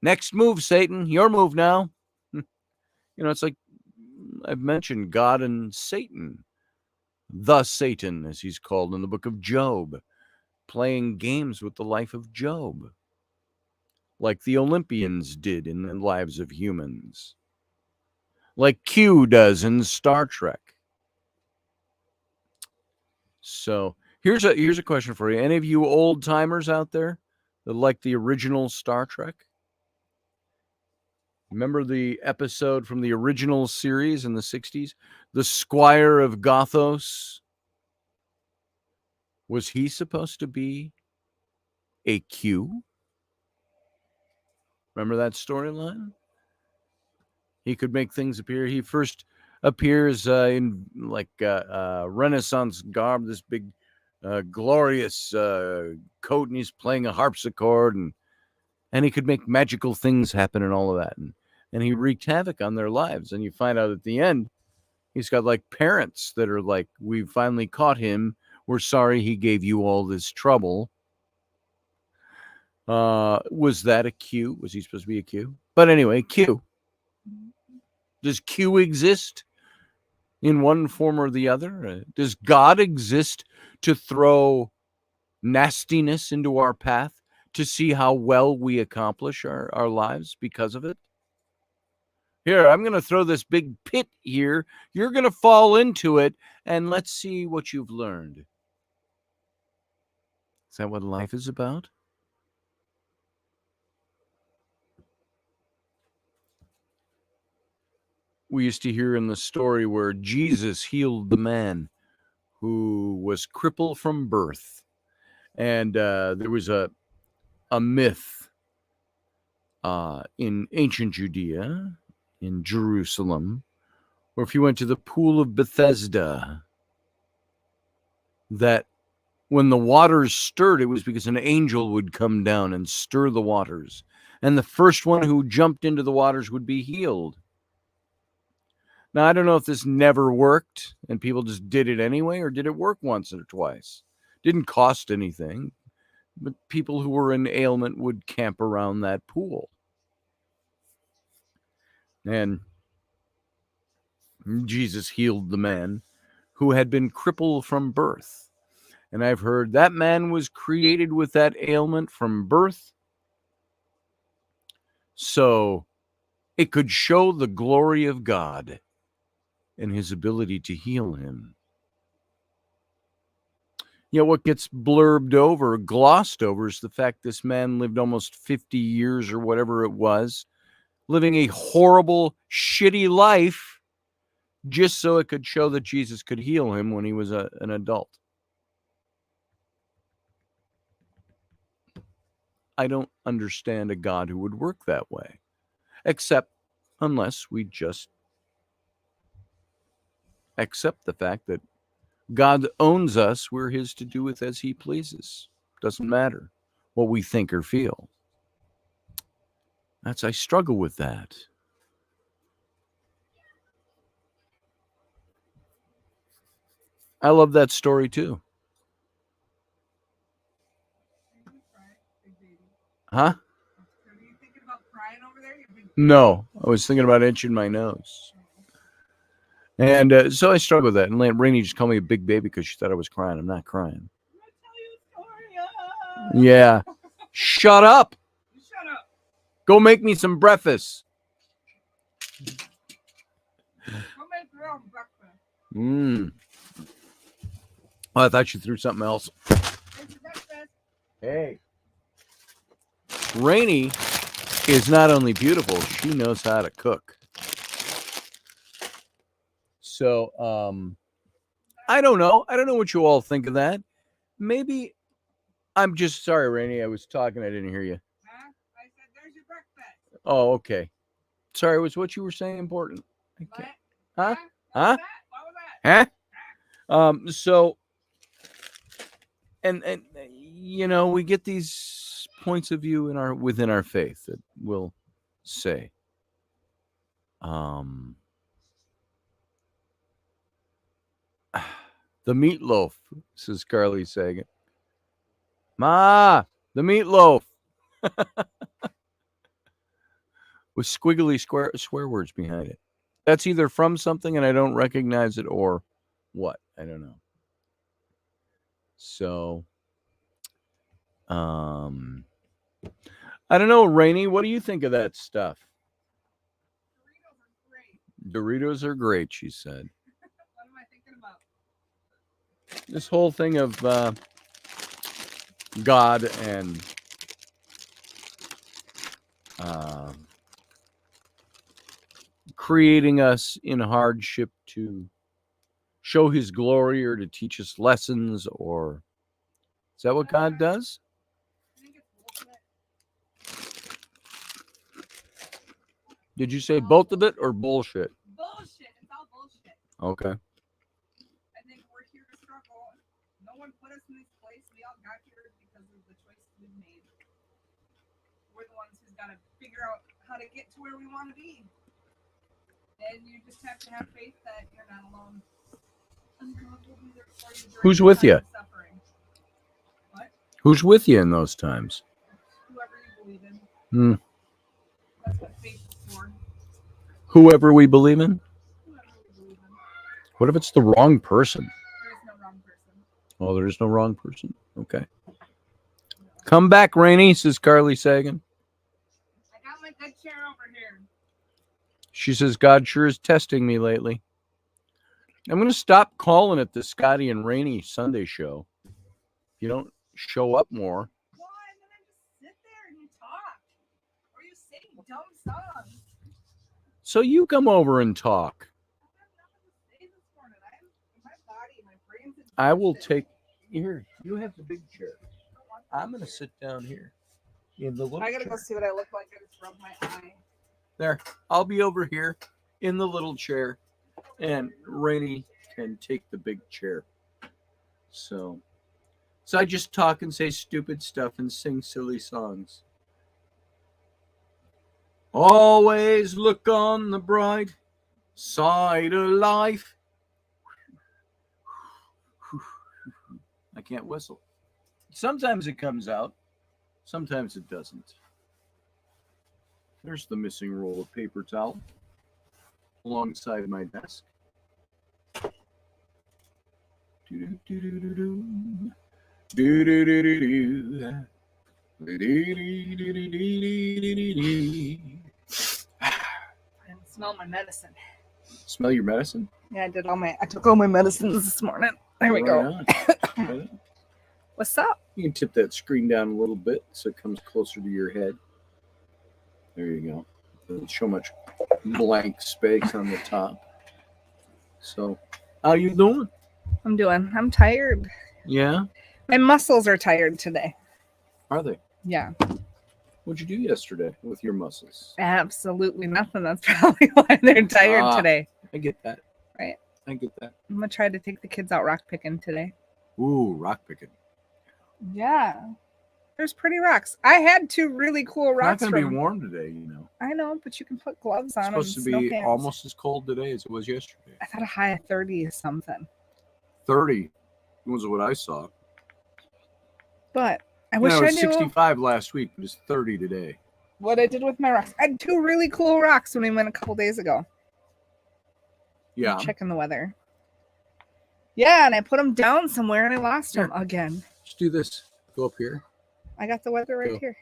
Next move, Satan. Your move now. It's like I've mentioned God and Satan. The Satan, as he's called in the book of Job, playing games with the life of Job, like the Olympians did in the lives of humans, like Q does in Star Trek. So here's a question for you. Any of you old timers out there that like the original Star Trek? Remember the episode from the original series in the 60s? The Squire of Gothos? Was he supposed to be a Q? Remember that storyline? He could make things appear. He first appears in like Renaissance garb, this big glorious coat, and he's playing a harpsichord, and he could make magical things happen and all of that. And he wreaked havoc on their lives. And you find out at the end, he's got like parents that are like, we finally caught him. We're sorry he gave you all this trouble. Was that a Q? Was he supposed to be a Q? But anyway, Q. Does Q exist in one form or the other? Does God exist to throw nastiness into our path to see how well we accomplish our lives because of it? Here, I'm going to throw this big pit here. You're going to fall into it, and let's see what you've learned. Is that what life is about? We used to hear in the story where Jesus healed the man who was crippled from birth. And there was a myth in ancient Judea, in Jerusalem, where if you went to the pool of Bethesda, that when the waters stirred, it was because an angel would come down and stir the waters. And the first one who jumped into the waters would be healed. Now, I don't know if this never worked and people just did it anyway, or did it work once or twice? Didn't cost anything, but people who were in ailment would camp around that pool. And Jesus healed the man who had been crippled from birth. And I've heard that man was created with that ailment from birth, so it could show the glory of God and his ability to heal him. Yet what gets blurbed over, glossed over, is the fact this man lived almost 50 years or whatever it was, living a horrible, shitty life, just so it could show that Jesus could heal him when he was an adult. I don't understand a God who would work that way, except unless we just accept the fact that God owns us. We're his to do with as he pleases. Doesn't matter what we think or feel. I struggle with that. I love that story too. Huh? Are you thinking about crying over there? No, I was thinking about itching my nose. And so I struggle with that. And Rainey just called me a big baby because she thought I was crying. I'm not crying. I'm gonna tell you a story. Yeah. Shut up. You shut up. Go make me some breakfast. Go make your own breakfast. Oh, I thought you threw something else. Make your breakfast. Hey. Rainey is not only beautiful, she knows how to cook. So, I don't know. I don't know what you all think of that. Maybe I'm just sorry, Rainey. I was talking. I didn't hear you. Huh? I said, there's your breakfast. Oh, okay. Sorry, was what you were saying important? What? Huh? What Huh? was that? Huh? So, and you know, we get these points of view within our faith that will say, the meatloaf, says Carly Sagan. Ma, the meatloaf. With squiggly swear words behind it. That's either from something and I don't recognize it or what. I don't know. So, I don't know, Rainey. What do you think of that stuff? Doritos are great, she said. What am I thinking about? This whole thing of God and creating us in hardship to show his glory or to teach us lessons, or is that what God does? I think it's bullshit. Did you say both of it or bullshit? Bullshit. It's all bullshit. Okay. I think we're here to struggle. No one put us in this place. We all got here because of the choices we've made. We're the ones who's got to figure out how to get to where we want to be. And you just have to have faith that you're not alone. And God will be there for you during Who's the with time you? of suffering. What? Who's with you in those times? Whoever you believe in. Hmm. That's what faith is for. Whoever we believe in? Whoever we believe in. What if it's the wrong person? There is no wrong person. Oh, there is no wrong person. Okay. Come back, Raini, says Carly Sagan. I got my good chair over here. She says, God sure is testing me lately. I'm going to stop calling it the Scotty and Raini Sunday show. If you don't show up more. Why? And then I just sit there and you talk. Or you sing dumb songs. So you come over and talk. I have nothing to say this morning. My body, my brain's in I will twisted. take... Here, you have the big chair. I'm going to sit down here. In the little I gotta chair. go see what I look like. I just rubbed my eye. There. I'll be over here in the little chair. And Rainy can take the big chair. So I just talk and say stupid stuff and sing silly songs. Always look on the bright side of life. I can't whistle. Sometimes it comes out. Sometimes it doesn't. There's the missing roll of paper towel alongside my desk. Do-do-do-do-do-do. Do-do-do-do-do. Do-do-do-do-do-do-do-do. I didn't smell my medicine. Smell your medicine? Yeah, I took all my medicines this morning. There we go. Right on. Right on. What's up? You can tip that screen down a little bit so it comes closer to your head. There you go. Doesn't show much blank space on the top. So, how you doing? I'm tired. Yeah? My muscles are tired today. Are they? Yeah. What'd you do yesterday with your muscles? Absolutely nothing. That's probably why they're tired today. I get that. Right. I get that. I'm gonna try to take the kids out rock picking today. Ooh, rock picking. Yeah. There's pretty rocks. I had two really cool It's not rocks. going to be warm today, you know. I know, but you can put gloves on. It's supposed to and snow be pants. almost as cold today as it was yesterday. I thought a high of 30 is something. 30 was what I saw. But I You wish know, it I was knew 65 last week, but it's 30 today. what I did with my rocks. I had two really cool rocks when we went a couple days ago. Yeah. Checking the weather. Yeah, and I put them down somewhere and I lost them again. Let's do this. Go up here. I got the weather right Go. here.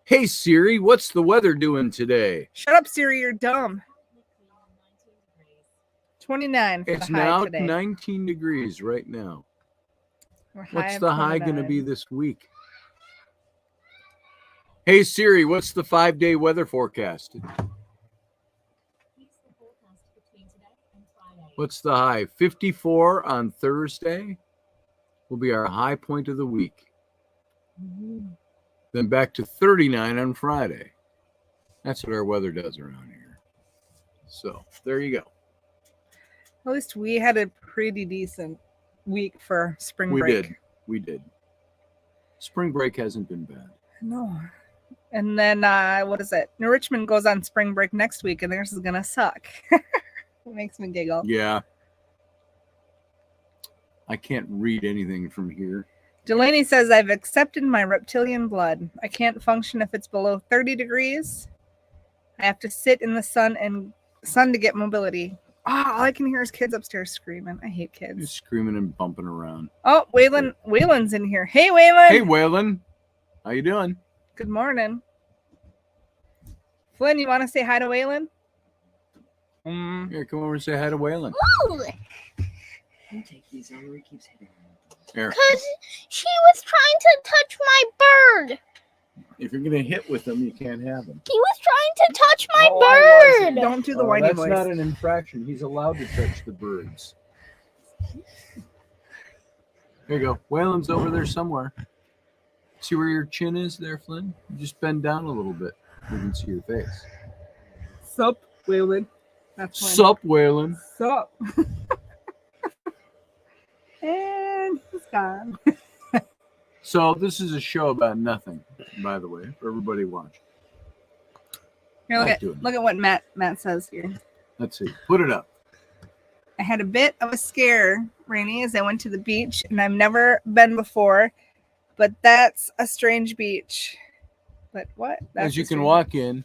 Hey, Siri, what's the weather doing today? Shut up, Siri. You're dumb. 29 for It's the high now today. 19 degrees right now. We're high What's of the high going to 29. be this week? Hey, Siri, what's the 5-day weather forecast? What's the high? 54 on Thursday will be our high point of the week. Then back to 39 on Friday. That's what our weather does around here. So there you go. At least we had a pretty decent week for spring break. We did. Spring break hasn't been bad. No. And then, what is it? New Richmond goes on spring break next week, and theirs is going to suck. It makes me giggle. Yeah. I can't read anything from here. Delaney says, I've accepted my reptilian blood. I can't function if it's below 30 degrees. I have to sit in the sun to get mobility. Oh, all I can hear is kids upstairs screaming. I hate kids. Just screaming and bumping around. Oh, Waylon's in here. Hey, Waylon. Hey, Waylon. How you doing? Good morning. Flynn, you want to say hi to Waylon? Here, come over and say hi to Waylon. Ooh, Take these over. He keeps hitting me. Here. because she was trying to touch my bird. If you're going to hit with them, you can't have them. He was trying to touch my No, I wasn't. bird. Don't do the Oh, whiny that's voice. not an infraction. He's allowed to touch the birds. There you go. Waylon's over there somewhere. See where your chin is there, Flynn? You just bend down a little bit. We can see your face. Sup, Waylon. That's Flynn. Sup, Waylon? Sup. on. So this is a show about nothing, by the way, for everybody to watch. Here, look at what Matt says here. Let's see. Put it up. I had a bit of a scare, Rainy, as I went to the beach, and I've never been before, but that's a strange beach. But what? As you can walk in,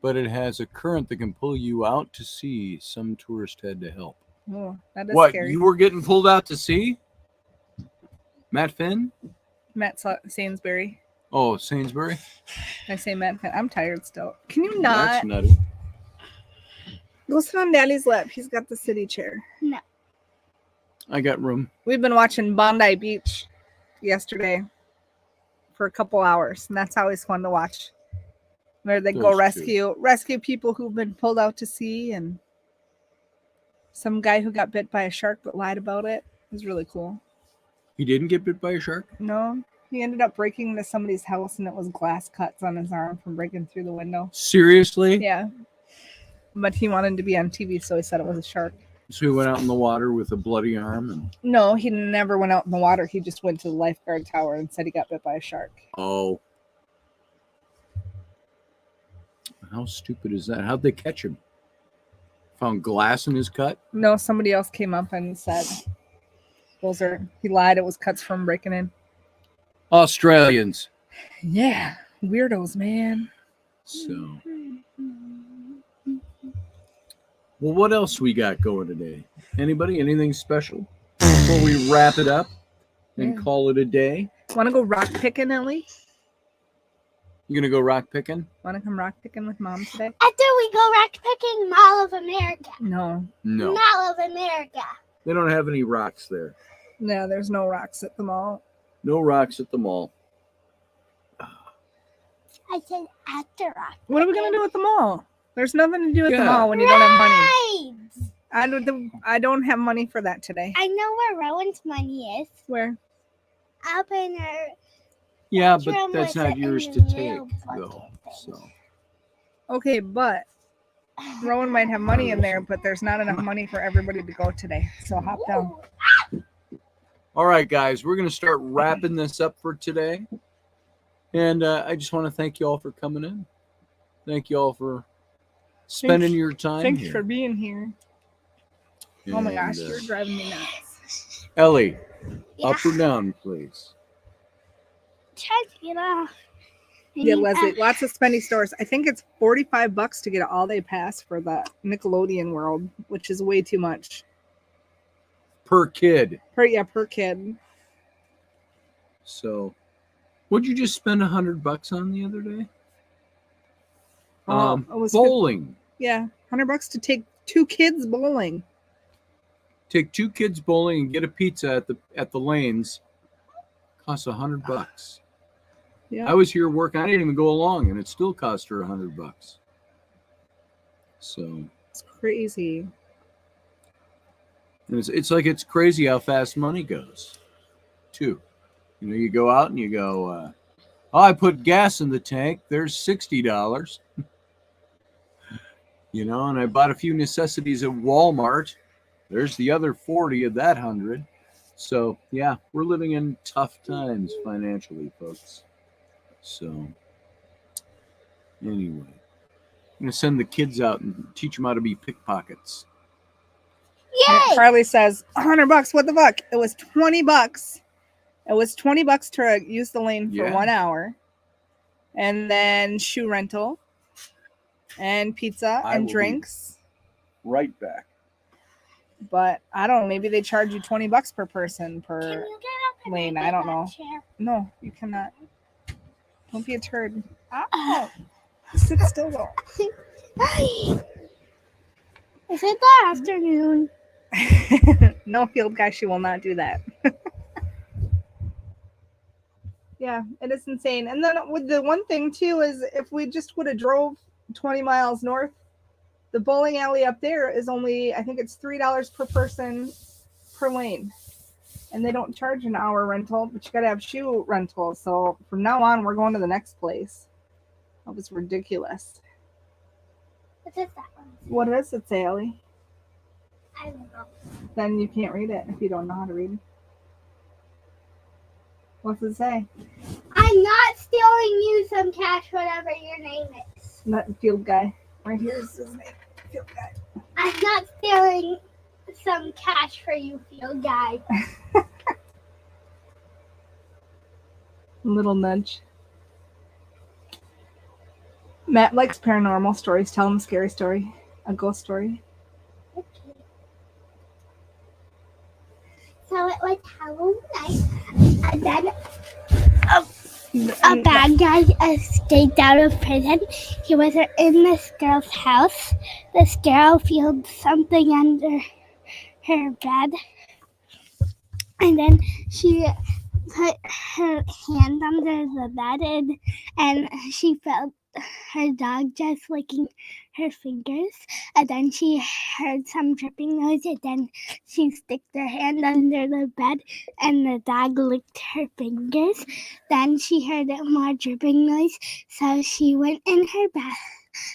but it has a current that can pull you out to sea. Some tourist had to help. Oh, that is What? scary. You were getting pulled out to sea? Matt Finn? Matt Sainsbury. Oh, Sainsbury? I say Matt Finn. I'm tired still. Can you not? That's nutty. Go sit on Daddy's lap. He's got the city chair. No. I got room. We've been watching Bondi Beach yesterday for a couple hours, and that's always fun to watch. Where they go rescue people who've been pulled out to sea, and some guy who got bit by a shark but lied about it. It was really cool. He didn't get bit by a shark? No, he ended up breaking into somebody's house, and it was glass cuts on his arm from breaking through the window. Seriously? Yeah. But he wanted to be on TV, so he said it was a shark. So he went out in the water with a bloody arm? And No, he never went out in the water. He just went to the lifeguard tower and said he got bit by a shark. Oh. How stupid is that? How'd they catch him? Found glass in his cut? No, somebody else came up and said he lied. It was cuts from breaking in. Australians. Yeah. Weirdos, man. So. Well, what else we got going today? Anybody? Anything special? Before we wrap it up and call it a day? Want to go rock picking, Ellie? You gonna go rock picking? Want to come rock picking with Mom today? After we go rock picking Mall of America. No. No. Mall of America. They don't have any rocks there. No, there's no rocks at the mall. No rocks at the mall. I said after rock. What are we going to do at the mall? There's nothing to do at the Yeah. mall when you don't have money. Rides. I don't have money for that today. I know where Rowan's money is. Where? Up in her. Yeah, Trim but that's was not in yours the to take, mail though. bucket So. Okay, but Rowan might have money in there, but there's not enough money for everybody to go today. So hop down. All right, guys, we're going to start wrapping this up for today. And I just want to thank you all for coming in. Thank you all for spending your time Thanks here. for being here. Oh my gosh, And, you're driving me nuts. Ellie, Yeah. up or down, please. Try to get off. Yeah, Leslie, lots of spendy stores. I think it's $45 to get an all-day pass for the Nickelodeon World, which is way too much. Per kid. Per kid. So, what'd you just spend $100 on the other day? It was bowling. Yeah, $100 to take 2 kids bowling. Take 2 kids bowling and get a pizza at the lanes. Costs $100. Yeah. I was here working. I didn't even go along, and it still cost her $100. So It's crazy. and it's like it's crazy how fast money goes, too. You know, you go out and you go, oh, I put gas in the tank. There's $60. You know, and I bought a few necessities at Walmart. There's the other 40 of that 100. So, yeah, we're living in tough times financially, folks. So, anyway, I'm going to send the kids out and teach them how to be pickpockets. Yay! Charlie says, $100. What the fuck? It was $20. It was $20 to use the lane for 1 hour. And then shoe rental. And pizza I and will drinks. Right back. But I don't know. Maybe they charge you $20 per person Can per you get up and lane. get I don't that know. chair? No, you cannot. Don't be a turd. Ow. Sit still though. Is it the afternoon? No, field guy, she will not do that. Yeah, it is insane. And then with the one thing too is if we just would have drove 20 miles north, the bowling alley up there is only, I think it's $3 per person per lane. And they don't charge an hour rental, but you got to have shoe rental. So from now on, we're going to the next place. That was ridiculous. What is that one? What does it say, Ellie? I don't know. Then you can't read it if you don't know how to read. What's it say? I'm not stealing you some cash, whatever your name is. Not field guy. Right here is his name. Field guy. I'm not stealing some cash for you, field guy. Little nudge. Matt likes paranormal stories. Tell him a scary story. A ghost story. Okay. So it was Halloween night, and then a bad guy escaped out of prison. He was in this girl's house. This girl found something under her bed, and then she put her hand under the bed, and she felt her dog just licking her fingers, and then she heard some dripping noise, and then she stuck her hand under the bed, and the dog licked her fingers. Then she heard more dripping noise, so she went in her bath.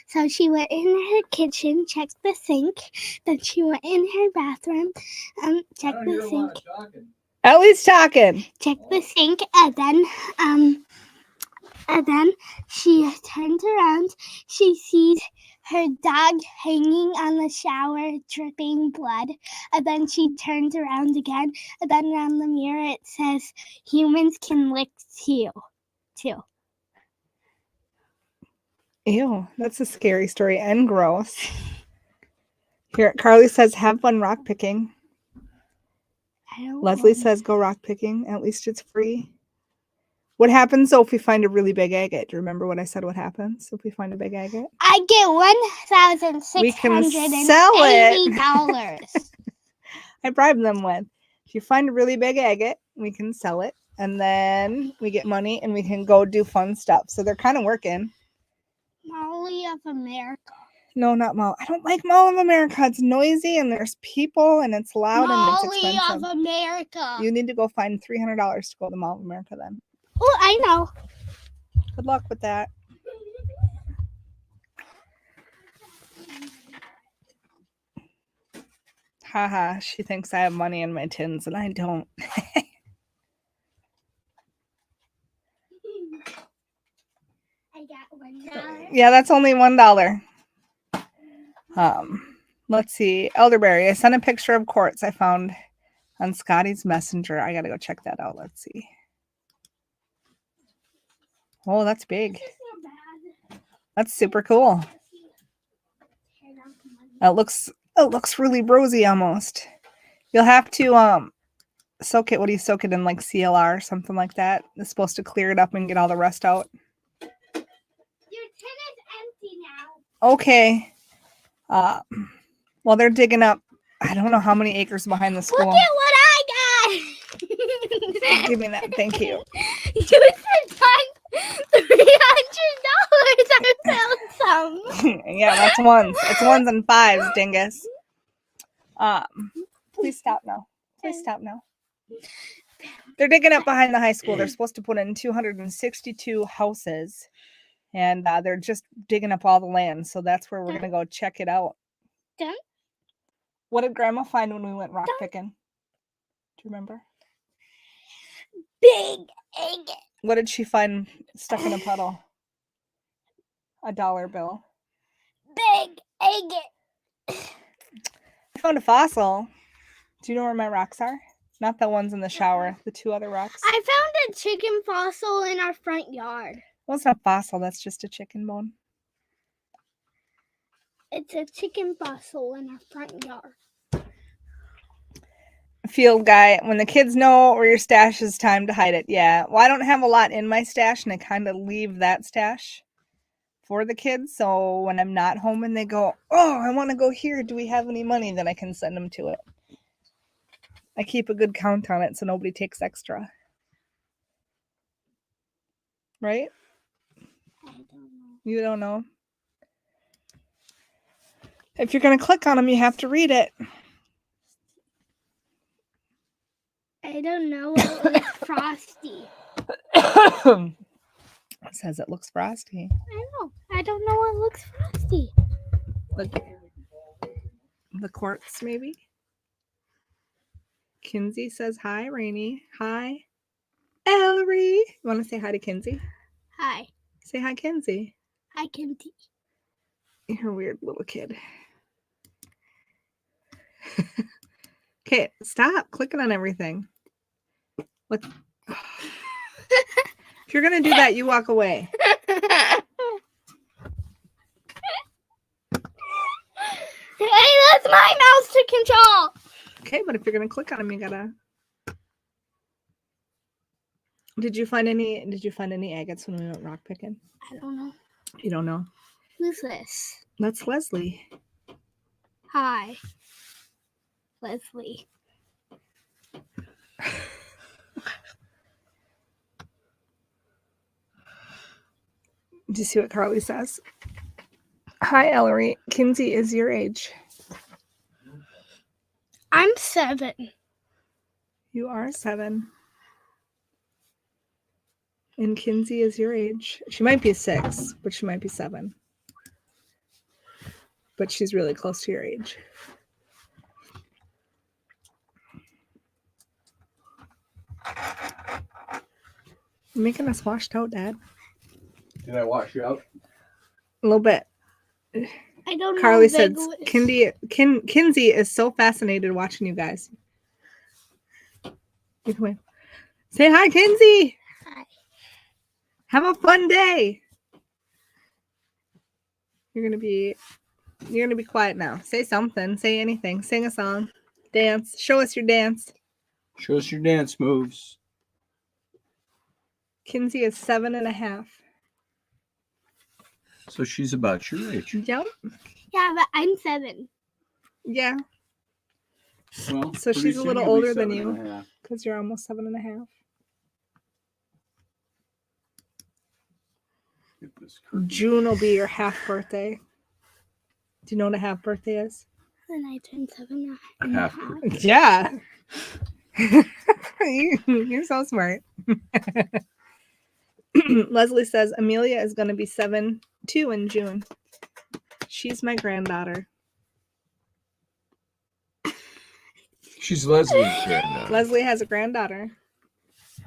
So she went in her kitchen, checked the sink. Then she went in her bathroom, checked the sink. Ellie's talking. Checked the sink, and then she turns around. She sees her dog hanging on the shower, dripping blood. And then she turns around again, and then on the mirror it says, "Humans can lick too." Ew, that's a scary story and gross. Here, Carly says, have fun rock picking. I don't Leslie want- says, go rock picking. At least it's free. What happens though if we find a really big agate? Do you remember what I said? What happens if we find a big agate? I get We can $1,680. sell it. I bribe them with. If you find a really big agate, we can sell it, and then we get money, and we can go do fun stuff. So they're kind of working. Molly of America. No, not Mall. I don't like Mall of America. It's noisy, and there's people, and it's loud, and Molly it's expensive. of America. You need to go find $300 to go to Mall of America then. Oh, I know. Good luck with that. Haha, she thinks I have money in my tins, and I don't. I got $1. Yeah, that's only $1. Let's see. Elderberry. I sent a picture of quartz I found on Scotty's Messenger. I gotta go check that out. Let's see. Oh, that's big. That's super cool. It looks really rosy almost. You'll have to soak it. What do you soak it in? Like CLR or something like that? It's supposed to clear it up and get all the rust out. Your tin is empty now. Okay. Well, they're digging up. I don't know how many acres behind the school. Look at what I got. Give me that. Thank you. You said $300. I found some. Yeah, that's ones. It's ones and fives, dingus. Please stop now. Please stop now. They're digging up behind the high school. They're supposed to put in 262 houses, and they're just digging up all the land. So that's where we're gonna go check it out. Done? What did Grandma find when we went rock picking? Do you remember? Big egg. What did she find stuck in a puddle? A $1 bill. Big egg. I found a fossil. Do you know where my rocks are? Not the ones in the shower. The two other rocks. I found a chicken fossil in our front yard. Well, it's not fossil. That's just a chicken bone. It's a chicken fossil in our front yard. Field guy, when the kids know where your stash is, time to hide it. Yeah. Well, I don't have a lot in my stash, and I kind of leave that stash for the kids. So when I'm not home and they go, oh, I want to go here. Do we have any money? Then I can send them to it. I keep a good count on it so nobody takes extra. Right? I don't know. You don't know? If you're going to click on them, you have to read it. I don't know. It was frosty. It says it looks frosty. I know. I don't know what looks frosty. The quartz, maybe? Kinsey says, hi, Rainy. Hi. Ellery. You want to say hi to Kinsey? Hi. Say hi, Kinsey. Hi, Kinsey. You're a weird little kid. Okay, stop clicking on everything. What? If you're gonna do that, you walk away. Hey, that's my mouse to control. Okay, but if you're gonna click on them, you gotta. Did you find any agates when we went rock picking? I don't know. You don't know. Who's this? That's Leslie. Hi. Leslie. Do you see what Carly says? Hi, Ellery. Kinsey is your age. I'm 7. You are 7. And Kinsey is your age. She might be 6, but she might be 7. But she's really close to your age. You're making us washed out, Dad. Did I wash you out? A little bit. I don't know. Carly said Big Kinsey is so fascinated watching you guys. You come in. Say hi, Kinsey. Hi. Have a fun day. You're gonna be quiet now. Say something. Say anything. Sing a song. Dance. Show us your dance. Show us your dance moves. Kinsey is 7.5. So she's about your age. Yep. Yeah, but I'm 7. Yeah. Well, So pretty she's a soon little you'll be older than 7.5. because you're almost 7.5. Get this curtain. June will be your half birthday. Do you know what a half birthday is? Then I turned 7. A half birthday. Yeah. You're so smart. Leslie says Amelia is going to be 7 too in June. She's my granddaughter. She's Leslie's granddaughter. Leslie has a granddaughter.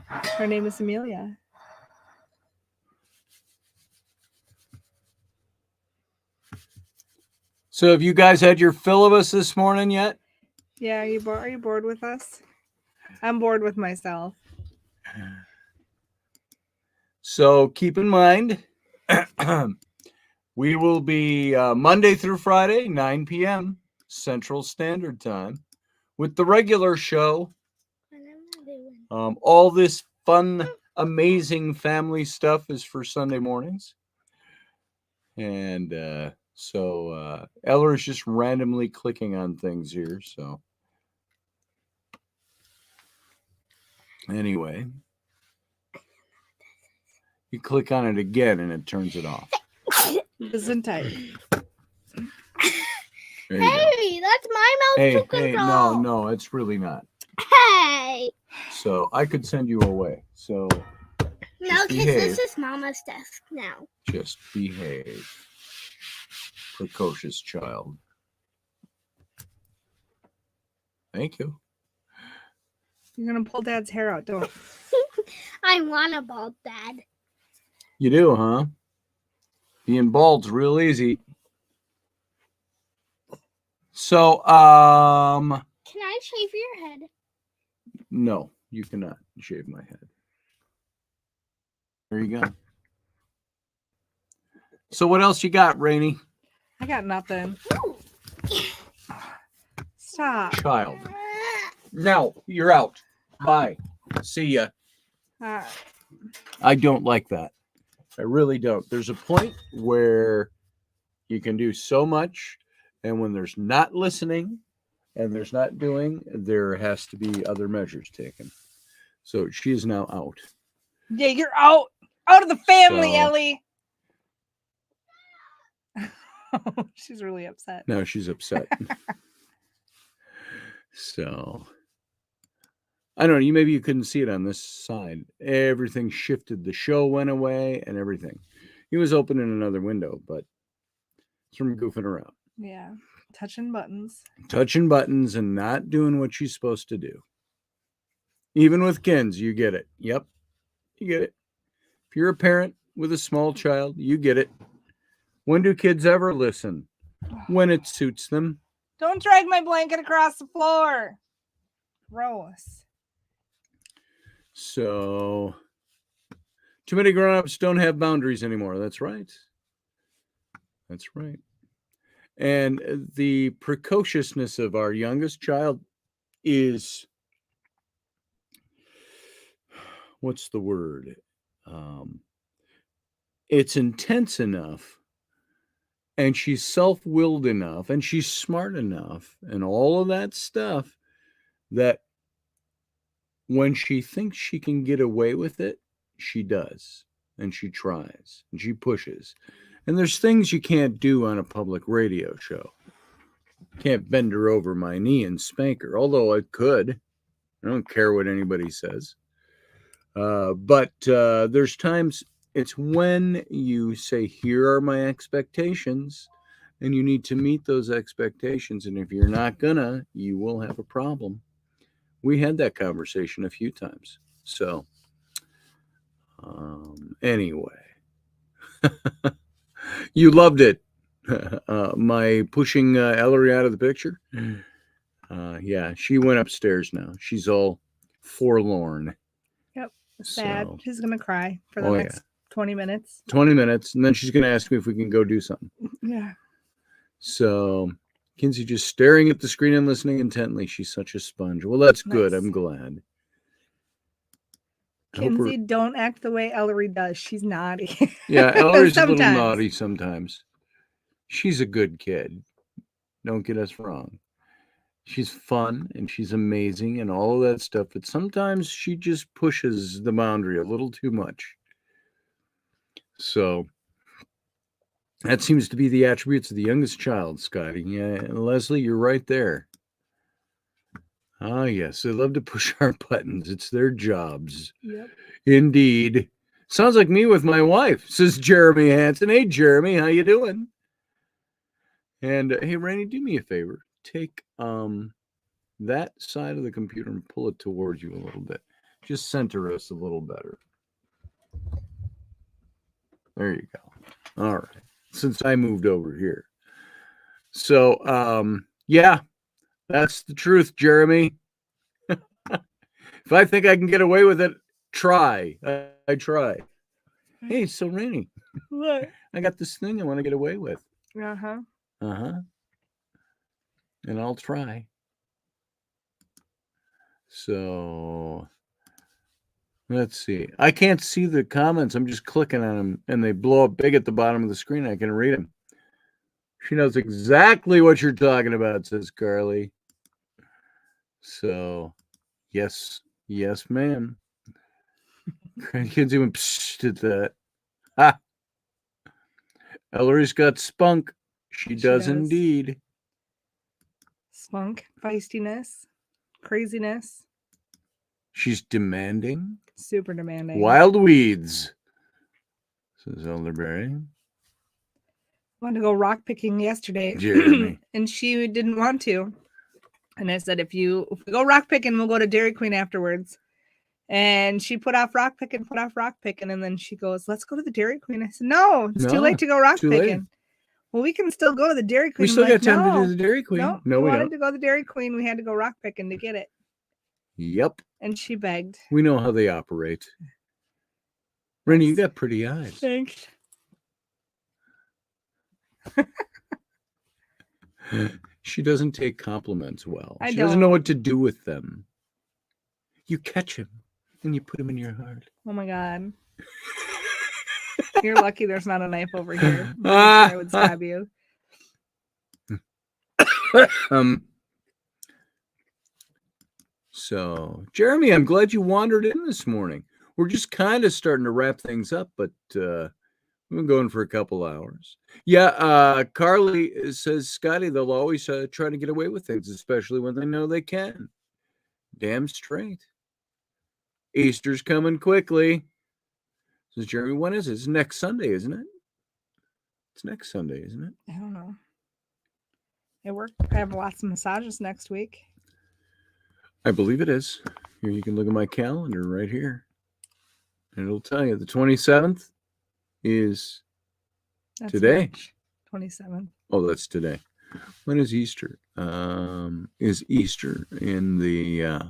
Her name is Amelia. So have you guys had your fill of us this morning yet? Yeah, are you bored with us? I'm bored with myself. So keep in mind, we will be Monday through Friday, 9 p.m. Central Standard Time, with the regular show. All this fun, amazing family stuff is for Sunday mornings. And so Eller is just randomly clicking on things here. So anyway, you click on it again and it turns it off. Gesundheit. There you go. Hey, that's my mouse to Hey, control. no, it's really not. Hey. So I could send you away. So No, because behave. this is Mama's desk now. just behave. Precocious child. Thank you. You're going to pull Dad's hair out, don't. I want a bald dad. You do, huh? Being bald's real easy. So, Can I shave your head? no, you cannot shave my head. There you go. So what else you got, Rainy? I got nothing. Stop. Child. No, you're out. Bye. See ya. I don't like that. I really don't. There's a point where you can do so much, and when there's not listening and there's not doing, there has to be other measures taken. So she is now out. Yeah, you're out. Out of the family, So- Ellie. She's really upset. Now she's upset. So I don't know. Maybe you couldn't see it on this side. Everything shifted. The show went away and everything. He was opening another window, but it's from goofing around. Yeah, touching buttons. Touching buttons and not doing what she's supposed to do. Even with Kins, you get it. Yep. You get it. If you're a parent with a small child, you get it. When do kids ever listen? When it suits them. Don't drag my blanket across the floor. Gross. So, too many grown-ups don't have boundaries anymore. That's right. That's right. And the precociousness of our youngest child is, what's the word? It's intense enough, and she's self-willed enough, and she's smart enough, and all of that stuff, that when she thinks she can get away with it, she does, and she tries, and she pushes. And there's things you can't do on a public radio show. Can't bend her over my knee and spank her, although I could. I don't care what anybody says. But there's times it's when you say, here are my expectations, and you need to meet those expectations. And if you're not gonna, you will have a problem. We had that conversation a few times. So, anyway, you loved it. My pushing Ellery out of the picture. Yeah, she went upstairs now. She's all forlorn. Yep. Sad. So, She's going to cry for the next 20 minutes. 20 minutes. And then she's going to ask me if we can go do something. Yeah. So, Kinsey just staring at the screen and listening intently. She's such a sponge. Well, that's good. Nice. I'm glad. Kinsey, don't act the way Ellery does. She's naughty. Yeah, Ellery's a little Sometimes. naughty sometimes. She's a good kid. Don't get us wrong. She's fun and she's amazing and all of that stuff. But sometimes she just pushes the boundary a little too much. So that seems to be the attributes of the youngest child, Scotty. Yeah, Leslie, you're right there. Ah, yes, they love to push our buttons. It's their jobs. Yep. Indeed. Sounds like me with my wife, says Jeremy Hansen. Hey, Jeremy, how you doing? And hey, Raini, do me a favor. Take that side of the computer and pull it towards you a little bit. Just center us a little better. There you go. All right. Since I moved over here. So, yeah, that's the truth, Jeremy. If I think I can get away with it, try. I try. Hey, so Raini, What? I got this thing I want to get away with. Uh-huh. Uh-huh. And I'll try. So, let's see. I can't see the comments. I'm just clicking on them, and they blow up big at the bottom of the screen. I can read them. She knows exactly what you're talking about, says Carly. So, yes, ma'am. Kids went psst at that. Ha! Ellery's got spunk. She does indeed. Spunk, feistiness, craziness. She's demanding. Super demanding. Wild weeds, says Elderberry. Wanted to go rock picking yesterday, Jeremy. and she didn't want to. And I said, if we go rock picking, we'll go to Dairy Queen afterwards. And she put off rock picking, and then she goes, let's go to the Dairy Queen. I said, no, it's too late to go rock picking. Late. Well, we can still go to the Dairy Queen. We still got time to do the Dairy Queen. No, we wanted to go to the Dairy Queen. We had to go rock picking to get it. Yep. And she begged. We know how they operate. Raini, you got pretty eyes. Thanks. She doesn't take compliments well. She doesn't know what to do with them. You catch him and you put him in your heart. Oh my God. You're lucky there's not a knife over here. I would stab you. So, Jeremy, I'm glad you wandered in this morning. We're just kind of starting to wrap things up, but we've been going for a couple hours. Yeah, Carly says, Scotty, they'll always try to get away with things, especially when they know they can. Damn straight. Easter's coming quickly. Says Jeremy, when is it? It's next Sunday, isn't it? It's next Sunday, isn't it? I don't know. I work. I have lots of massages next week. I believe it is. Here, you can look at my calendar right here. And it'll tell you the 27th is That's today. 27th. Oh, that's today. When is Easter? Is Easter in the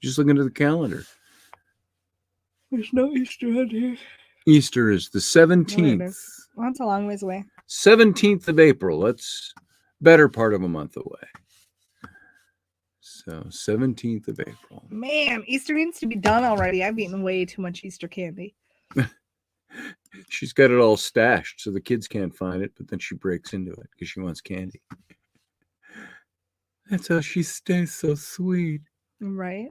just looking at the calendar. There's no Easter on here. Easter is the 17th. Well, that's a long ways away. 17th of April. That's better part of a month away. So 17th of April. Man, Easter needs to be done already. I've eaten way too much Easter candy. She's got it all stashed so the kids can't find it, but then she breaks into it because she wants candy. That's how she stays so sweet. Right.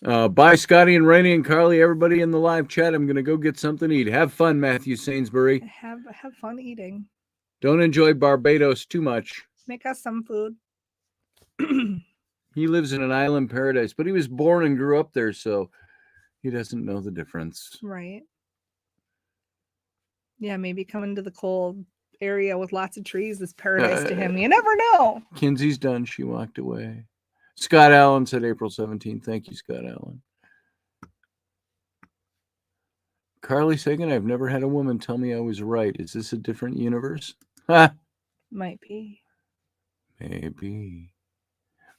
Bye, Scotty and Raini and Carly, everybody in the live chat. I'm going to go get something to eat. Have fun, Matthew Sainsbury. Have fun eating. Don't enjoy Barbados too much. Make us some food. He lives in an island paradise, but he was born and grew up there, so he doesn't know the difference. Right. Yeah, maybe coming to the cold area with lots of trees is paradise to him. You never know. Kinsey's done. She walked away. Scott Allen said April 17th. Thank you, Scott Allen. Carly Sagan, I've never had a woman tell me I was right. Is this a different universe? Ha! Might be. Maybe.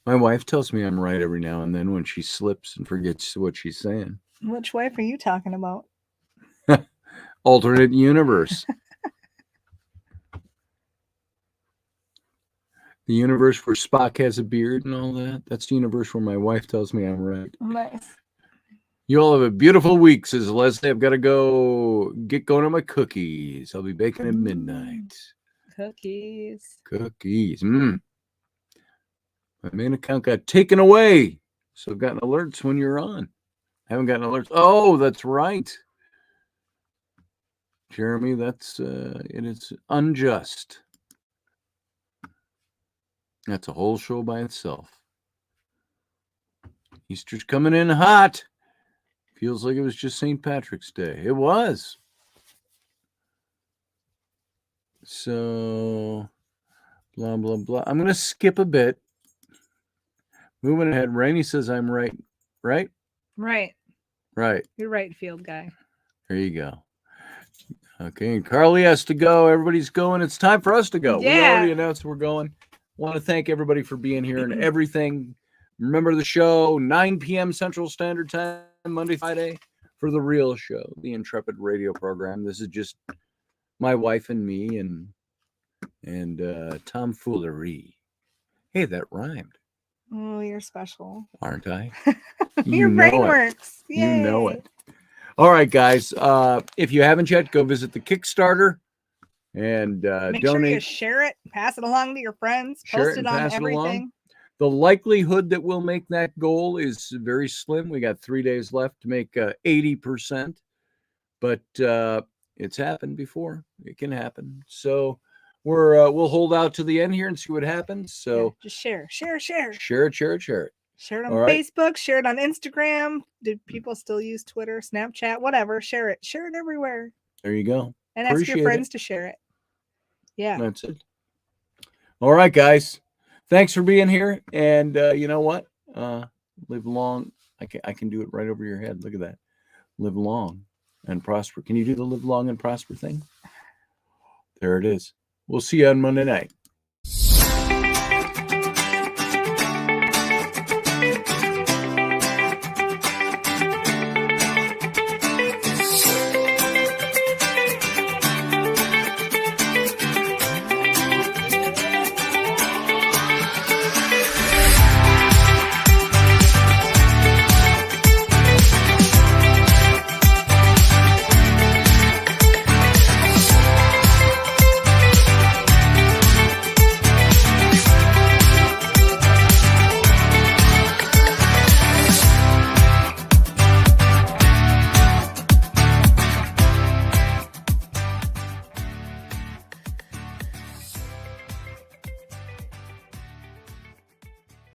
My wife tells me I'm right every now and then when she slips and forgets what she's saying. Which wife are you talking about? Alternate universe. The universe where Spock has a beard and all that. That's the universe where my wife tells me I'm right. Nice. You all have a beautiful week, says Leslie. I've got to go get going on my cookies. I'll be baking at midnight. Cookies. Cookies. My main account got taken away. So I've gotten alerts when you're on. I haven't gotten alerts. Oh, that's right. Jeremy, that's it is unjust. That's a whole show by itself. Easter's coming in hot. Feels like it was just St. Patrick's Day. It was. So, blah, blah, blah. I'm going to skip a bit. Moving ahead. Rainey says I'm right. Right? Right. Right. You're right, field guy. There you go. Okay, and Carly has to go. Everybody's going. It's time for us to go. Yeah. We already announced we're going. Want to thank everybody for being here and everything. Remember the show, 9 p.m. Central Standard Time, Monday, Friday, for the real show, the Intrepid Radio program. This is just my wife and me and tomfoolery. Hey, that rhymed. Oh, you're special. Aren't I? Your brain works. Yay. You know it. All right, guys. If you haven't yet, go visit the Kickstarter and Make donate. sure you share it, pass it along to your friends, Share post it it and on pass it along. everything. The likelihood that we'll make that goal is very slim. We got 3 days left to make 80%, but it's happened before. It can happen. So we'll hold out to the end here and see what happens. So Yeah, just share it. share it. Share it on All right. Facebook, share it on Instagram. Do people still use Twitter, Snapchat, whatever? Share it. Share it everywhere. There you go. And ask Appreciate your friends it. to share it. Yeah. That's it. All right, guys. Thanks for being here. And you know what? Live long. I can do it right over your head. Look at that. Live long and prosper. Can you do the live long and prosper thing? There it is. We'll see you on Monday night.